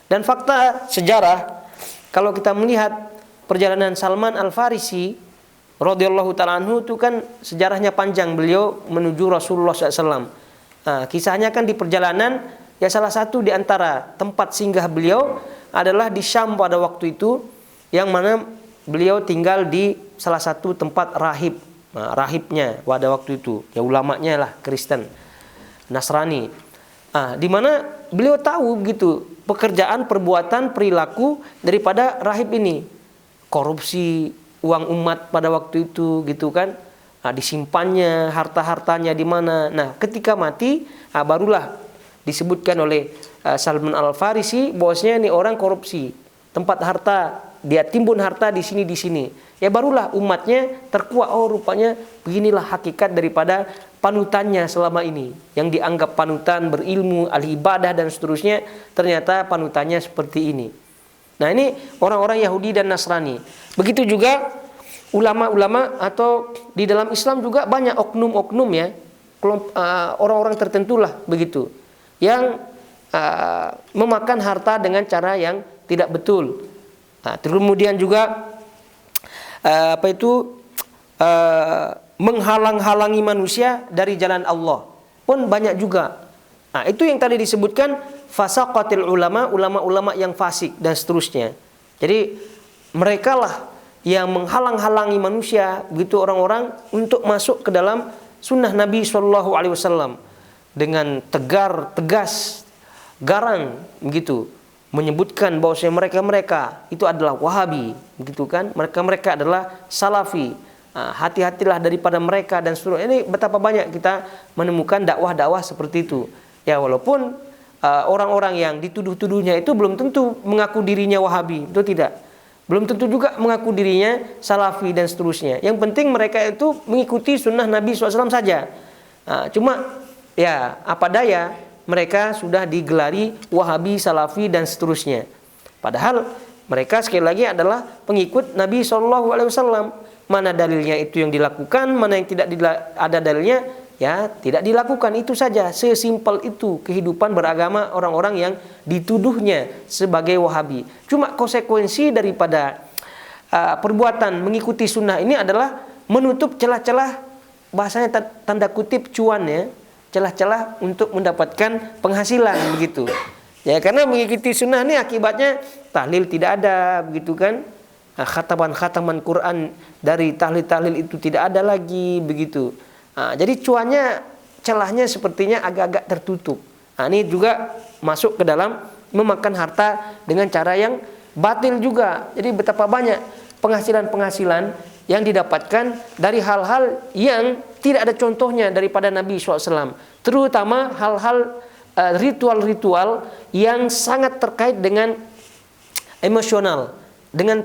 Dan fakta sejarah, kalau kita melihat perjalanan Salman Al-Farisi radhiyallahu taala anhu, itu kan sejarahnya panjang, beliau menuju Rasulullah SAW. Nah, kisahnya kan di perjalanan, ya salah satu di antara tempat singgah beliau adalah di Syam pada waktu itu, yang mana beliau tinggal di salah satu tempat rahib. Nah, rahibnya pada waktu itu, ya ulamanya lah Kristen, Nasrani. Nah, di mana beliau tahu begitu pekerjaan, perbuatan, perilaku daripada rahib ini. Korupsi uang umat pada waktu itu gitu kan. Nah, disimpannya harta-hartanya di mana. Nah, ketika mati, barulah disebutkan oleh Salman Al-Farisi bahwasanya ini orang korupsi, tempat harta, dia timbun harta di sini. Ya barulah umatnya terkuak, oh rupanya beginilah hakikat daripada panutannya selama ini, yang dianggap panutan, berilmu, ahli ibadah dan seterusnya, ternyata panutannya seperti ini. Nah, ini orang-orang Yahudi dan Nasrani. Begitu juga ulama-ulama, atau di dalam Islam juga banyak oknum-oknum ya, orang-orang tertentu lah begitu, yang memakan harta dengan cara yang tidak betul. Nah, kemudian juga menghalang-halangi manusia dari jalan Allah pun banyak juga. Nah, itu yang tadi disebutkan fasaqatil ulama, ulama-ulama yang fasik dan seterusnya. Jadi mereka lah yang menghalang-halangi manusia, begitu orang-orang untuk masuk ke dalam sunnah Nabi SAW dengan tegas, garang begitu, menyebutkan bahwasanya mereka itu adalah Wahabi, begitu kan? Mereka adalah Salafi. Hati-hatilah daripada mereka dan seterusnya. Ini betapa banyak kita menemukan dakwah-dakwah seperti itu. Ya, walaupun orang-orang yang dituduh-tuduhnya itu belum tentu mengaku dirinya Wahabi, itu tidak. Belum tentu juga mengaku dirinya Salafi dan seterusnya. Yang penting mereka itu mengikuti sunnah Nabi SAW saja. Cuma ya apa daya, mereka sudah digelari Wahabi, Salafi dan seterusnya. Padahal mereka sekali lagi adalah pengikut Nabi SAW. Mana dalilnya itu yang dilakukan, mana yang tidak ada dalilnya, ya tidak dilakukan, itu saja. Sesimpel itu kehidupan beragama orang-orang yang dituduhnya sebagai Wahabi. Cuma konsekuensi daripada perbuatan mengikuti sunnah ini adalah menutup celah-celah, bahasanya tanda kutip cuan ya, celah-celah untuk mendapatkan penghasilan begitu. Ya, karena mengikuti sunnah ini akibatnya tahlil tidak ada begitu kan. Khataman Quran dari tahlil-tahlil itu tidak ada lagi begitu. Jadi cuannya, celahnya sepertinya agak-agak tertutup. Ini juga masuk ke dalam memakan harta dengan cara yang batil juga. Jadi betapa banyak penghasilan-penghasilan yang didapatkan dari hal-hal yang tidak ada contohnya daripada Nabi SAW. Terutama hal-hal ritual-ritual yang sangat terkait dengan emosional,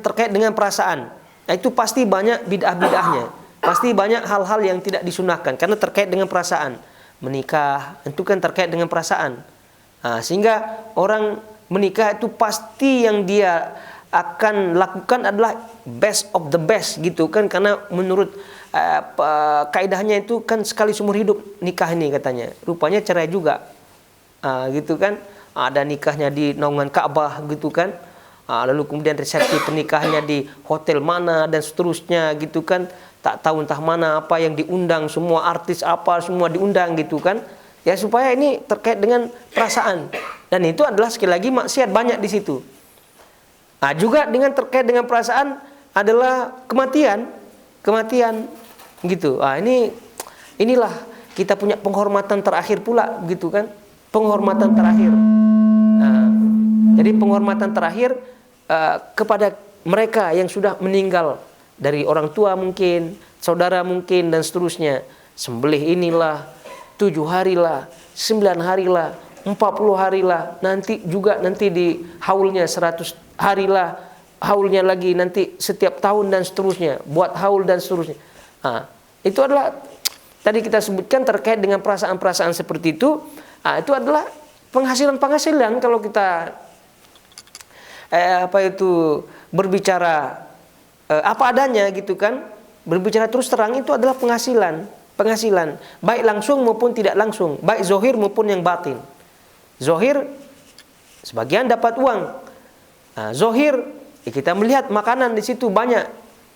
terkait dengan perasaan. Nah, itu pasti banyak bid'ah-bid'ahnya. Pasti banyak hal-hal yang tidak disunahkan karena terkait dengan perasaan. Menikah itu kan terkait dengan perasaan. Nah, sehingga orang menikah itu pasti yang dia akan lakukan adalah best of the best gitu kan, karena menurut kaidahnya itu kan sekali seumur hidup nikah ini katanya. Rupanya cerai juga. Gitu kan, ada nikahnya di naungan Ka'bah gitu kan, lalu kemudian resepsi pernikahannya di hotel mana dan seterusnya gitu kan, tak tahu entah mana apa yang diundang, semua artis apa semua diundang gitu kan, ya supaya ini terkait dengan perasaan, dan itu adalah sekali lagi maksiat banyak di situ. Juga dengan terkait dengan perasaan adalah kematian gitu. Inilah kita punya penghormatan terakhir pula gitu kan. Penghormatan terakhir. Jadi penghormatan terakhir kepada mereka yang sudah meninggal dari orang tua mungkin, saudara mungkin dan seterusnya. Sembelih inilah, 7 harilah, 9 harilah, 40 harilah, nanti di haulnya 100 harilah, haulnya lagi nanti setiap tahun dan seterusnya, buat haul dan seterusnya. Itu adalah tadi kita sebutkan terkait dengan perasaan-perasaan seperti itu. Itu adalah penghasilan kalau kita berbicara apa adanya gitu kan, berbicara terus terang, itu adalah penghasilan baik langsung maupun tidak langsung, baik zohir maupun yang batin. Zohir sebagian dapat uang. Zohir kita melihat makanan di situ banyak,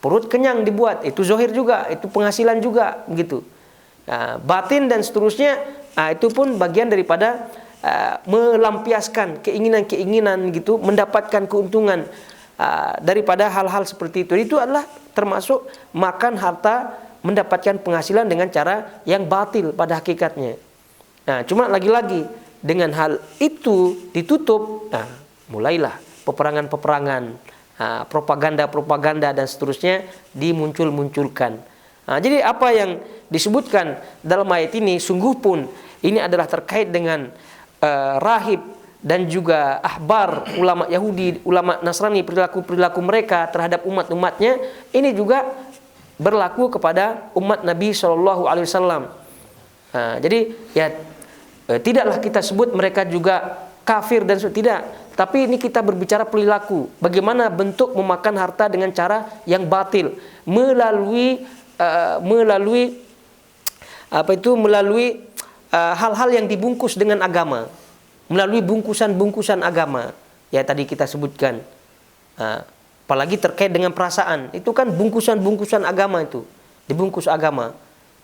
perut kenyang dibuat, itu zohir juga, itu penghasilan juga begitu. Batin dan seterusnya, itu pun bagian daripada melampiaskan keinginan-keinginan gitu, mendapatkan keuntungan daripada hal-hal seperti itu. Itu adalah termasuk makan harta, mendapatkan penghasilan dengan cara yang batil pada hakikatnya. Cuma lagi-lagi dengan hal itu ditutup, mulailah peperangan-peperangan, propaganda-propaganda dan seterusnya dimuncul-munculkan. Jadi apa yang disebutkan dalam ayat ini sungguh pun ini adalah terkait dengan rahib dan juga ahbar, ulama Yahudi, ulama Nasrani, perilaku mereka terhadap umat-umatnya. Ini juga berlaku kepada umat Nabi SAW. Jadi ya tidaklah kita sebut mereka juga kafir dan tidak, tapi ini kita berbicara perilaku, bagaimana bentuk memakan harta dengan cara yang batil, melalui hal-hal yang dibungkus dengan agama, melalui bungkusan-bungkusan agama. Ya tadi kita sebutkan, apalagi terkait dengan perasaan, itu kan bungkusan-bungkusan agama, itu dibungkus agama.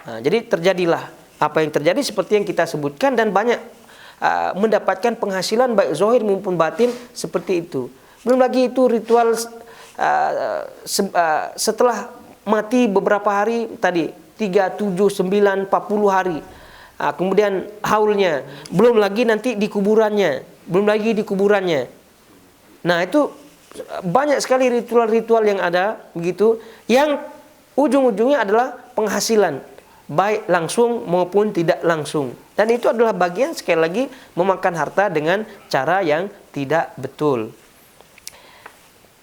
Jadi terjadilah apa yang terjadi seperti yang kita sebutkan, dan banyak mendapatkan penghasilan baik zahir maupun batin seperti itu. Belum lagi itu ritual setelah mati beberapa hari tadi, 3, 7, 9, 40 hari. Kemudian haulnya, belum lagi nanti di kuburannya, Nah, itu banyak sekali ritual-ritual yang ada begitu, yang ujung-ujungnya adalah penghasilan baik langsung maupun tidak langsung. Dan itu adalah bagian sekali lagi memakan harta dengan cara yang tidak betul.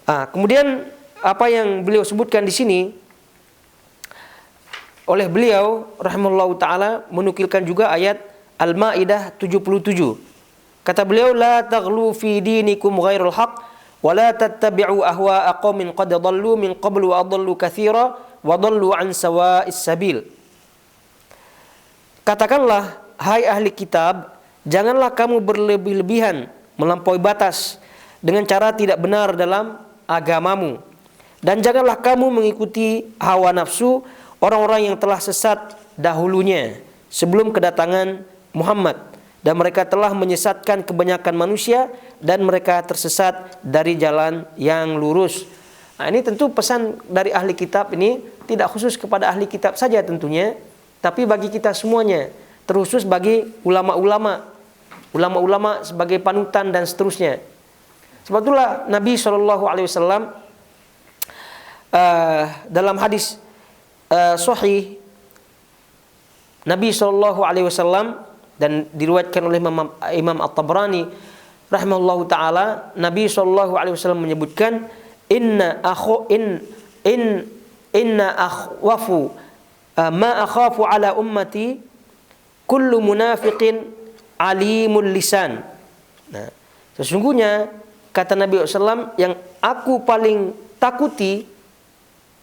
Kemudian apa yang beliau sebutkan di sini, oleh beliau rahimahullahu taala menukilkan juga ayat Al-Maidah 77. Kata beliau, la taghlu fi dinikum ghairul haqq wa la tattabi'u ahwa'a qaumin qad dhallu min qablu wa adallu katsira wa dhallu an sawa'is sabil. Katakanlah, hai ahli kitab, janganlah kamu berlebih-lebihan melampaui batas dengan cara tidak benar dalam agamamu, dan janganlah kamu mengikuti hawa nafsu orang-orang yang telah sesat dahulunya sebelum kedatangan Muhammad, dan mereka telah menyesatkan kebanyakan manusia dan mereka tersesat dari jalan yang lurus. Ini tentu pesan dari ahli kitab, ini tidak khusus kepada ahli kitab saja tentunya, tapi bagi kita semuanya, terkhusus bagi ulama-ulama sebagai panutan dan seterusnya. Sebab itulah Nabi SAW dalam hadis sahih Nabi Shallallahu Alaihi Wasallam, dan diriwayatkan oleh Imam At-Tabrani rahimahullahu taala, Nabi Shallallahu Alaihi Wasallam menyebutkan, inna akhwafu ma akhafu ala ummati kullu munafiqin alimul lisan. Nah, sesungguhnya kata Nabi SAW, yang aku paling takuti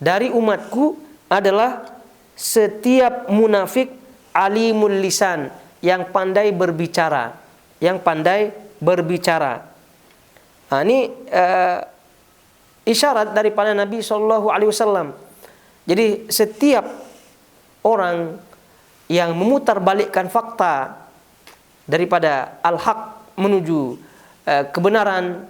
dari umatku adalah setiap munafik alimul lisan, yang pandai berbicara, yang pandai berbicara. Nah, ini isyarat daripada Nabi SAW. Jadi setiap orang yang memutarbalikkan fakta daripada al-haq menuju kebenaran,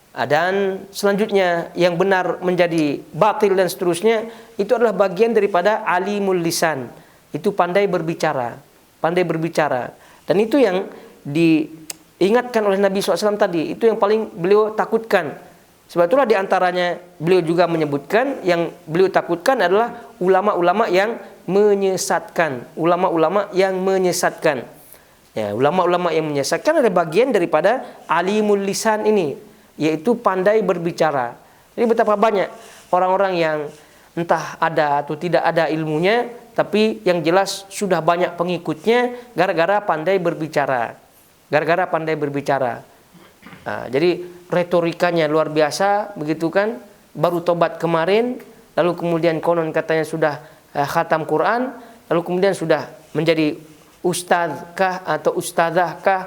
dan selanjutnya yang benar menjadi batil dan seterusnya, itu adalah bagian daripada alimul lisan. Itu pandai berbicara, pandai berbicara. Dan itu yang diingatkan oleh Nabi SAW tadi, itu yang paling beliau takutkan. Sebab itulah diantaranya beliau juga menyebutkan, yang beliau takutkan adalah ulama-ulama yang menyesatkan. Ulama-ulama yang menyesatkan. Ya, ulama-ulama yang menyesatkan adalah bagian daripada alimul lisan ini, yaitu pandai berbicara. Jadi betapa banyak orang-orang yang entah ada atau tidak ada ilmunya, tapi yang jelas sudah banyak pengikutnya gara-gara pandai berbicara. Gara-gara pandai berbicara. Nah, jadi retorikanya luar biasa, begitu kan? Baru tobat kemarin, lalu kemudian konon katanya sudah khatam Quran, lalu kemudian sudah menjadi ustadzkah atau ustadzahkah,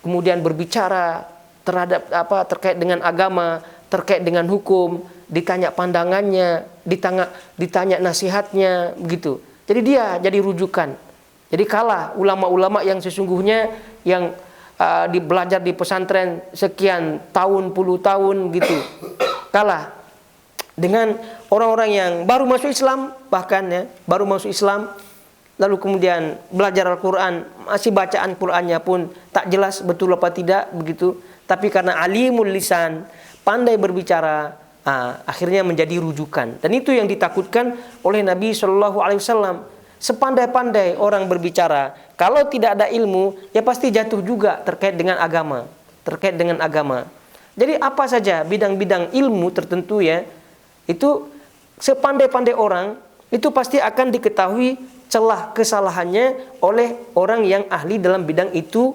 kemudian berbicara terkait dengan agama, terkait dengan hukum, ditanya pandangannya, ditanya nasihatnya, begitu. Jadi dia jadi rujukan. Jadi kalah ulama-ulama yang sesungguhnya yang belajar di pesantren sekian tahun, puluh tahun gitu, kalah dengan orang-orang yang baru masuk Islam, bahkan ya baru masuk Islam, lalu kemudian belajar Al-Quran, masih bacaan Qurannya pun tak jelas betul apa tidak, begitu. Tapi karena alimul lisan, pandai berbicara, akhirnya menjadi rujukan. Dan itu yang ditakutkan oleh Nabi Shallallahu Alaihi Wasallam. Sepandai-pandai orang berbicara, kalau tidak ada ilmu, ya pasti jatuh juga terkait dengan agama, terkait dengan agama. Jadi apa saja bidang-bidang ilmu tertentu ya, itu sepandai-pandai orang, itu pasti akan diketahui celah kesalahannya oleh orang yang ahli dalam bidang itu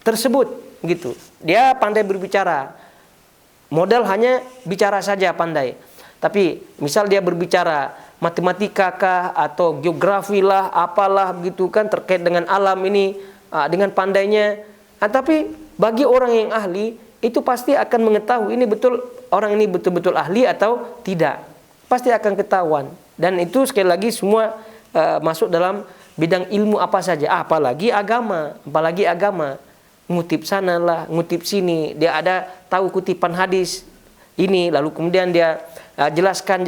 tersebut, gitu. Dia pandai berbicara, modal hanya bicara saja pandai. Tapi misal dia berbicara matematika kah atau geografi lah, apalah begitu kan, terkait dengan alam ini dengan pandainya. Tapi bagi orang yang ahli itu pasti akan mengetahui ini betul, orang ini betul-betul ahli atau tidak. Pasti akan ketahuan. Dan itu sekali lagi semua masuk dalam bidang ilmu apa saja, apalagi agama, apalagi agama. Ngutip sana lah, ngutip sini, dia ada tahu kutipan hadis ini, lalu kemudian dia jelaskan.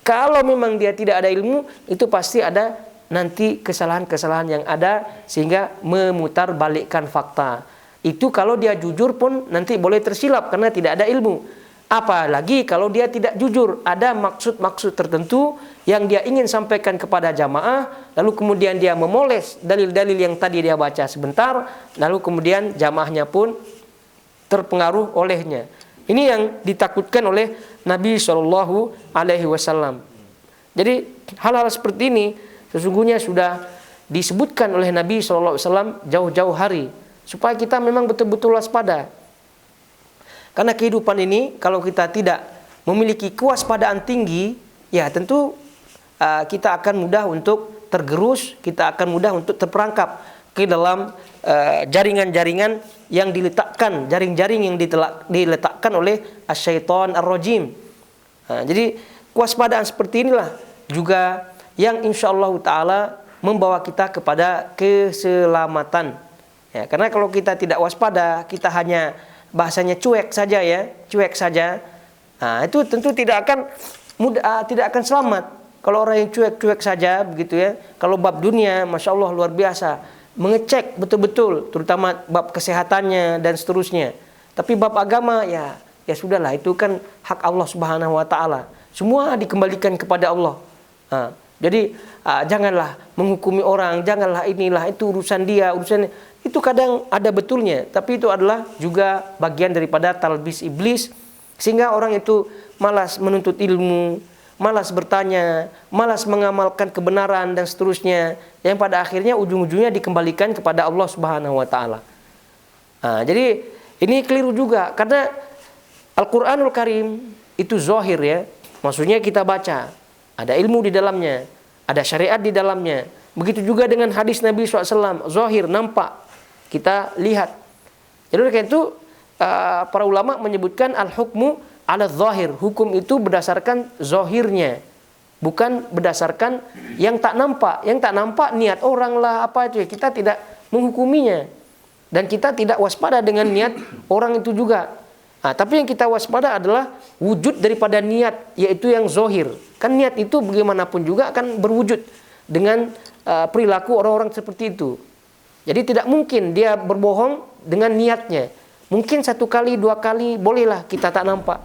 Kalau memang dia tidak ada ilmu, itu pasti ada nanti kesalahan-kesalahan yang ada sehingga memutarbalikkan fakta. Itu kalau dia jujur pun nanti boleh tersilap karena tidak ada ilmu. Apalagi kalau dia tidak jujur, ada maksud-maksud tertentu yang dia ingin sampaikan kepada jamaah, lalu kemudian dia memoles dalil-dalil yang tadi dia baca sebentar, lalu kemudian jamaahnya pun terpengaruh olehnya. Ini yang ditakutkan oleh Nabi Shallallahu Alaihi Wasallam. Jadi hal-hal seperti ini sesungguhnya sudah disebutkan oleh Nabi Shallallahu Alaihi Wasallam jauh-jauh hari, supaya kita memang betul-betul waspada. Karena kehidupan ini kalau kita tidak memiliki kewaspadaan tinggi, ya tentu kita akan mudah untuk tergerus, kita akan mudah untuk terperangkap ke dalam jaringan-jaringan yang diletakkan, jaring-jaring yang diletakkan oleh asyaiton ar-rajim. Jadi kewaspadaan seperti inilah juga yang insyaallah ta'ala membawa kita kepada keselamatan. Ya, karena kalau kita tidak waspada, kita hanya bahasanya cuek saja ya, cuek saja. Nah, itu tentu tidak akan selamat. Kalau orang yang cuek-cuek saja begitu ya. Kalau bab dunia, masya Allah luar biasa, mengecek betul-betul, terutama bab kesehatannya dan seterusnya. Tapi bab agama ya sudahlah, itu kan hak Allah Subhanahu Wa Taala. Semua dikembalikan kepada Allah. Jadi janganlah menghukumi orang, janganlah inilah itu urusan dia, urusan itu kadang ada betulnya, tapi itu adalah juga bagian daripada talbis iblis, sehingga orang itu malas menuntut ilmu, malas bertanya, malas mengamalkan kebenaran dan seterusnya, yang pada akhirnya ujung-ujungnya dikembalikan kepada Allah Subhanahu wa taala. Jadi ini keliru juga, karena Al-Qur'anul Karim itu zahir ya. Maksudnya kita baca, ada ilmu di dalamnya, ada syariat di dalamnya. Begitu juga dengan hadis Nabi SAW, zahir, nampak, kita lihat. Jadi karena itu para ulama menyebutkan al-hukmu ala zahir. Hukum itu berdasarkan zahirnya, bukan berdasarkan yang tak nampak. Yang tak nampak niat orang lah apa itu, kita tidak menghukuminya. Dan kita tidak waspada dengan niat orang itu juga. Tapi yang kita waspada adalah wujud daripada niat, yaitu yang zahir. Kan niat itu bagaimanapun juga akan berwujud dengan perilaku orang-orang seperti itu. Jadi tidak mungkin dia berbohong dengan niatnya. Mungkin 1 kali, 2 kali bolehlah kita tak nampak.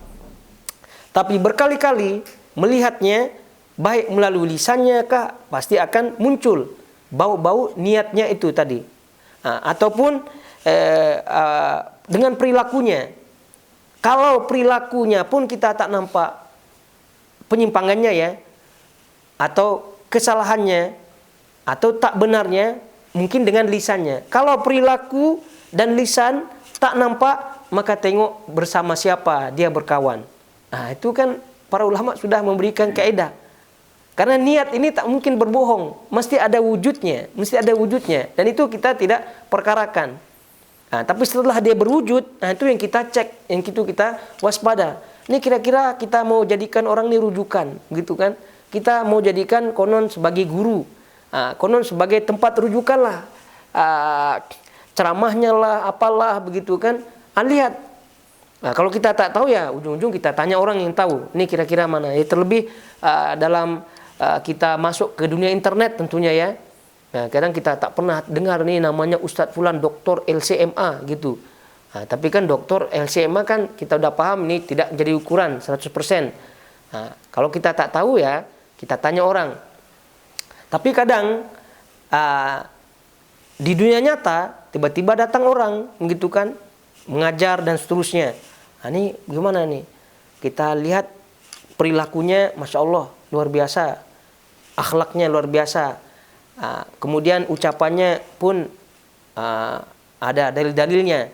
Tapi berkali-kali melihatnya, baik melalui lisannya kah, pasti akan muncul bau-bau niatnya itu tadi. Ataupun dengan perilakunya. Kalau perilakunya pun kita tak nampak penyimpangannya ya, atau kesalahannya, atau tak benarnya, mungkin dengan lisannya. Kalau perilaku dan lisan tak nampak, maka tengok bersama siapa dia berkawan. Itu kan para ulama sudah memberikan kaidah. Karena niat ini tak mungkin berbohong, mesti ada wujudnya, dan itu kita tidak perkarakan. Tapi setelah dia berwujud, itu yang kita cek, yang itu kita waspada. Ini kira-kira kita mau jadikan orang ini rujukan, gitu kan? Kita mau jadikan konon sebagai guru, konon sebagai tempat rujukan lah, ceramahnya lah, apalah begitu kan? Lihat. Kalau kita tak tahu ya ujung-ujung kita tanya orang yang tahu. Ini kira-kira mana? Ya terlebih dalam kita masuk ke dunia internet tentunya ya. Kadang kita tak pernah dengar nih namanya Ustadz Fulan Doktor LCMA gitu. Tapi kan Doktor LCMA kan kita udah paham ini tidak jadi ukuran 100%. Kalau kita tak tahu ya kita tanya orang. Tapi kadang di dunia nyata tiba-tiba datang orang gitu kan, mengajar dan seterusnya. Ini gimana nih? Kita lihat perilakunya, masya Allah luar biasa, akhlaknya luar biasa. Kemudian ucapannya pun ada dalil-dalilnya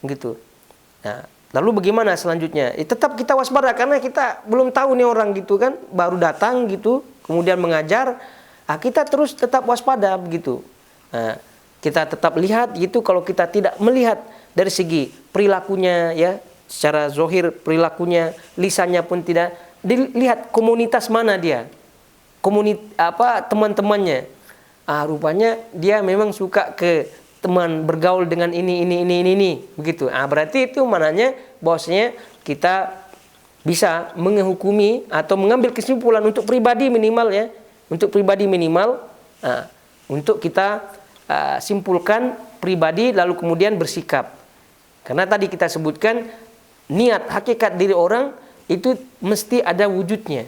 gitu. Lalu bagaimana selanjutnya? Tetap kita waspada karena kita belum tahu nih orang gitu kan, baru datang gitu, kemudian mengajar. Kita terus tetap waspada begitu. Kita tetap lihat gitu. Kalau kita tidak melihat dari segi perilakunya ya, secara zahir perilakunya, lisannya pun tidak dilihat komunitas mana dia, teman-temannya. Rupanya dia memang suka ke teman bergaul dengan ini begitu. Berarti itu mananya bahwasanya kita bisa menghukumi atau mengambil kesimpulan untuk pribadi minimal ya, untuk kita simpulkan pribadi lalu kemudian bersikap. Karena tadi kita sebutkan niat hakikat diri orang itu mesti ada wujudnya,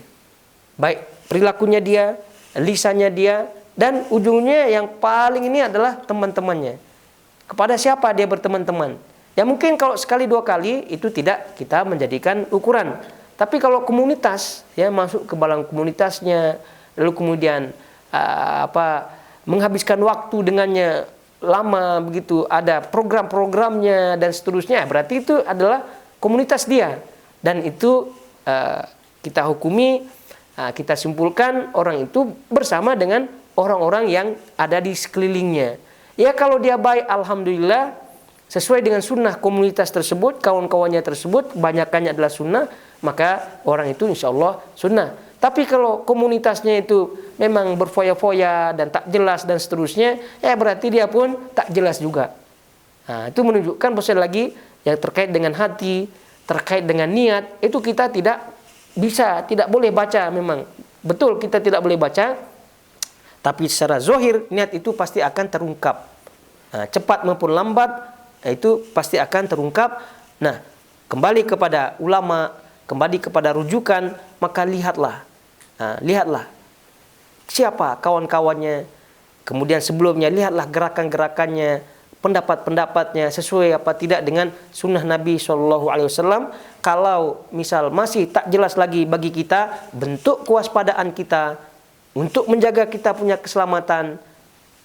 baik perilakunya dia, lisannya dia, dan ujungnya yang paling ini adalah teman-temannya. Kepada siapa dia berteman-teman? Ya mungkin kalau sekali 2 kali itu tidak kita menjadikan ukuran. Tapi kalau komunitas ya, masuk ke dalam komunitasnya, lalu kemudian menghabiskan waktu dengannya lama begitu, ada program-programnya dan seterusnya, berarti itu adalah komunitas dia. Dan itu kita hukumi, kita simpulkan orang itu bersama dengan orang-orang yang ada di sekelilingnya. Ya kalau dia baik, alhamdulillah, sesuai dengan sunnah komunitas tersebut, kawan-kawannya tersebut, kebanyakannya adalah sunnah, maka orang itu insya Allah sunnah. Tapi kalau komunitasnya itu memang berfoya-foya dan tak jelas dan seterusnya, ya berarti dia pun tak jelas juga. Itu menunjukkan bahwa lagi yang terkait dengan hati, terkait dengan niat, itu kita tidak bisa, tidak boleh baca memang. Betul kita tidak boleh baca, tapi secara zahir niat itu pasti akan terungkap. Cepat maupun lambat itu pasti akan terungkap. Nah, kembali kepada ulama, kembali kepada rujukan, maka lihatlah siapa kawan-kawannya. Kemudian sebelumnya lihatlah gerakan-gerakannya, pendapat-pendapatnya sesuai apa tidak dengan sunnah Nabi SAW. Kalau misal masih tak jelas lagi bagi kita, bentuk kewaspadaan kita untuk menjaga kita punya keselamatan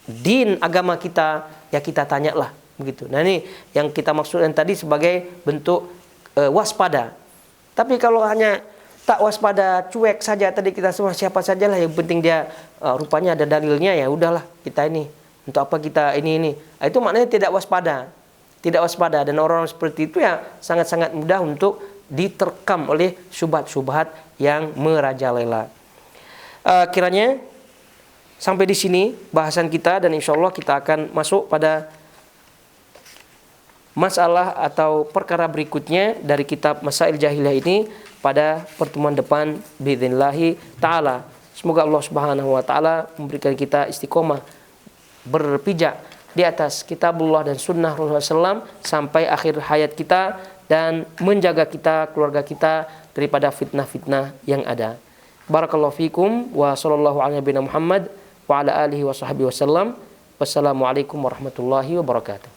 din agama kita, ya kita tanyalah begitu. Nah ini yang kita maksudkan tadi sebagai bentuk waspada. Tapi kalau hanya tak waspada, cuek saja tadi kita semua siapa sajalah yang penting dia rupanya ada dalilnya, ya udahlah kita ini untuk apa kita ini. Itu maknanya tidak waspada. Tidak waspada, dan orang-orang seperti itu ya sangat-sangat mudah untuk diterkam oleh syubhat-syubhat yang merajalela. Kiranya sampai di sini bahasan kita, dan insya Allah kita akan masuk pada masalah atau perkara berikutnya dari kitab Masail Jahiliyah ini pada pertemuan depan biidznillah taala. Semoga Allah Subhanahu wa taala memberikan kita istiqomah berpijak di atas kitabullah dan sunnah Rasulullah SAW sampai akhir hayat kita, dan menjaga kita, keluarga kita daripada fitnah-fitnah yang ada. Barakallahu fikum wa sallallahu ala nabiyina Muhammad wa ala alihi wa sahbihi wasallam. Wassalamualaikum warahmatullahi wabarakatuh.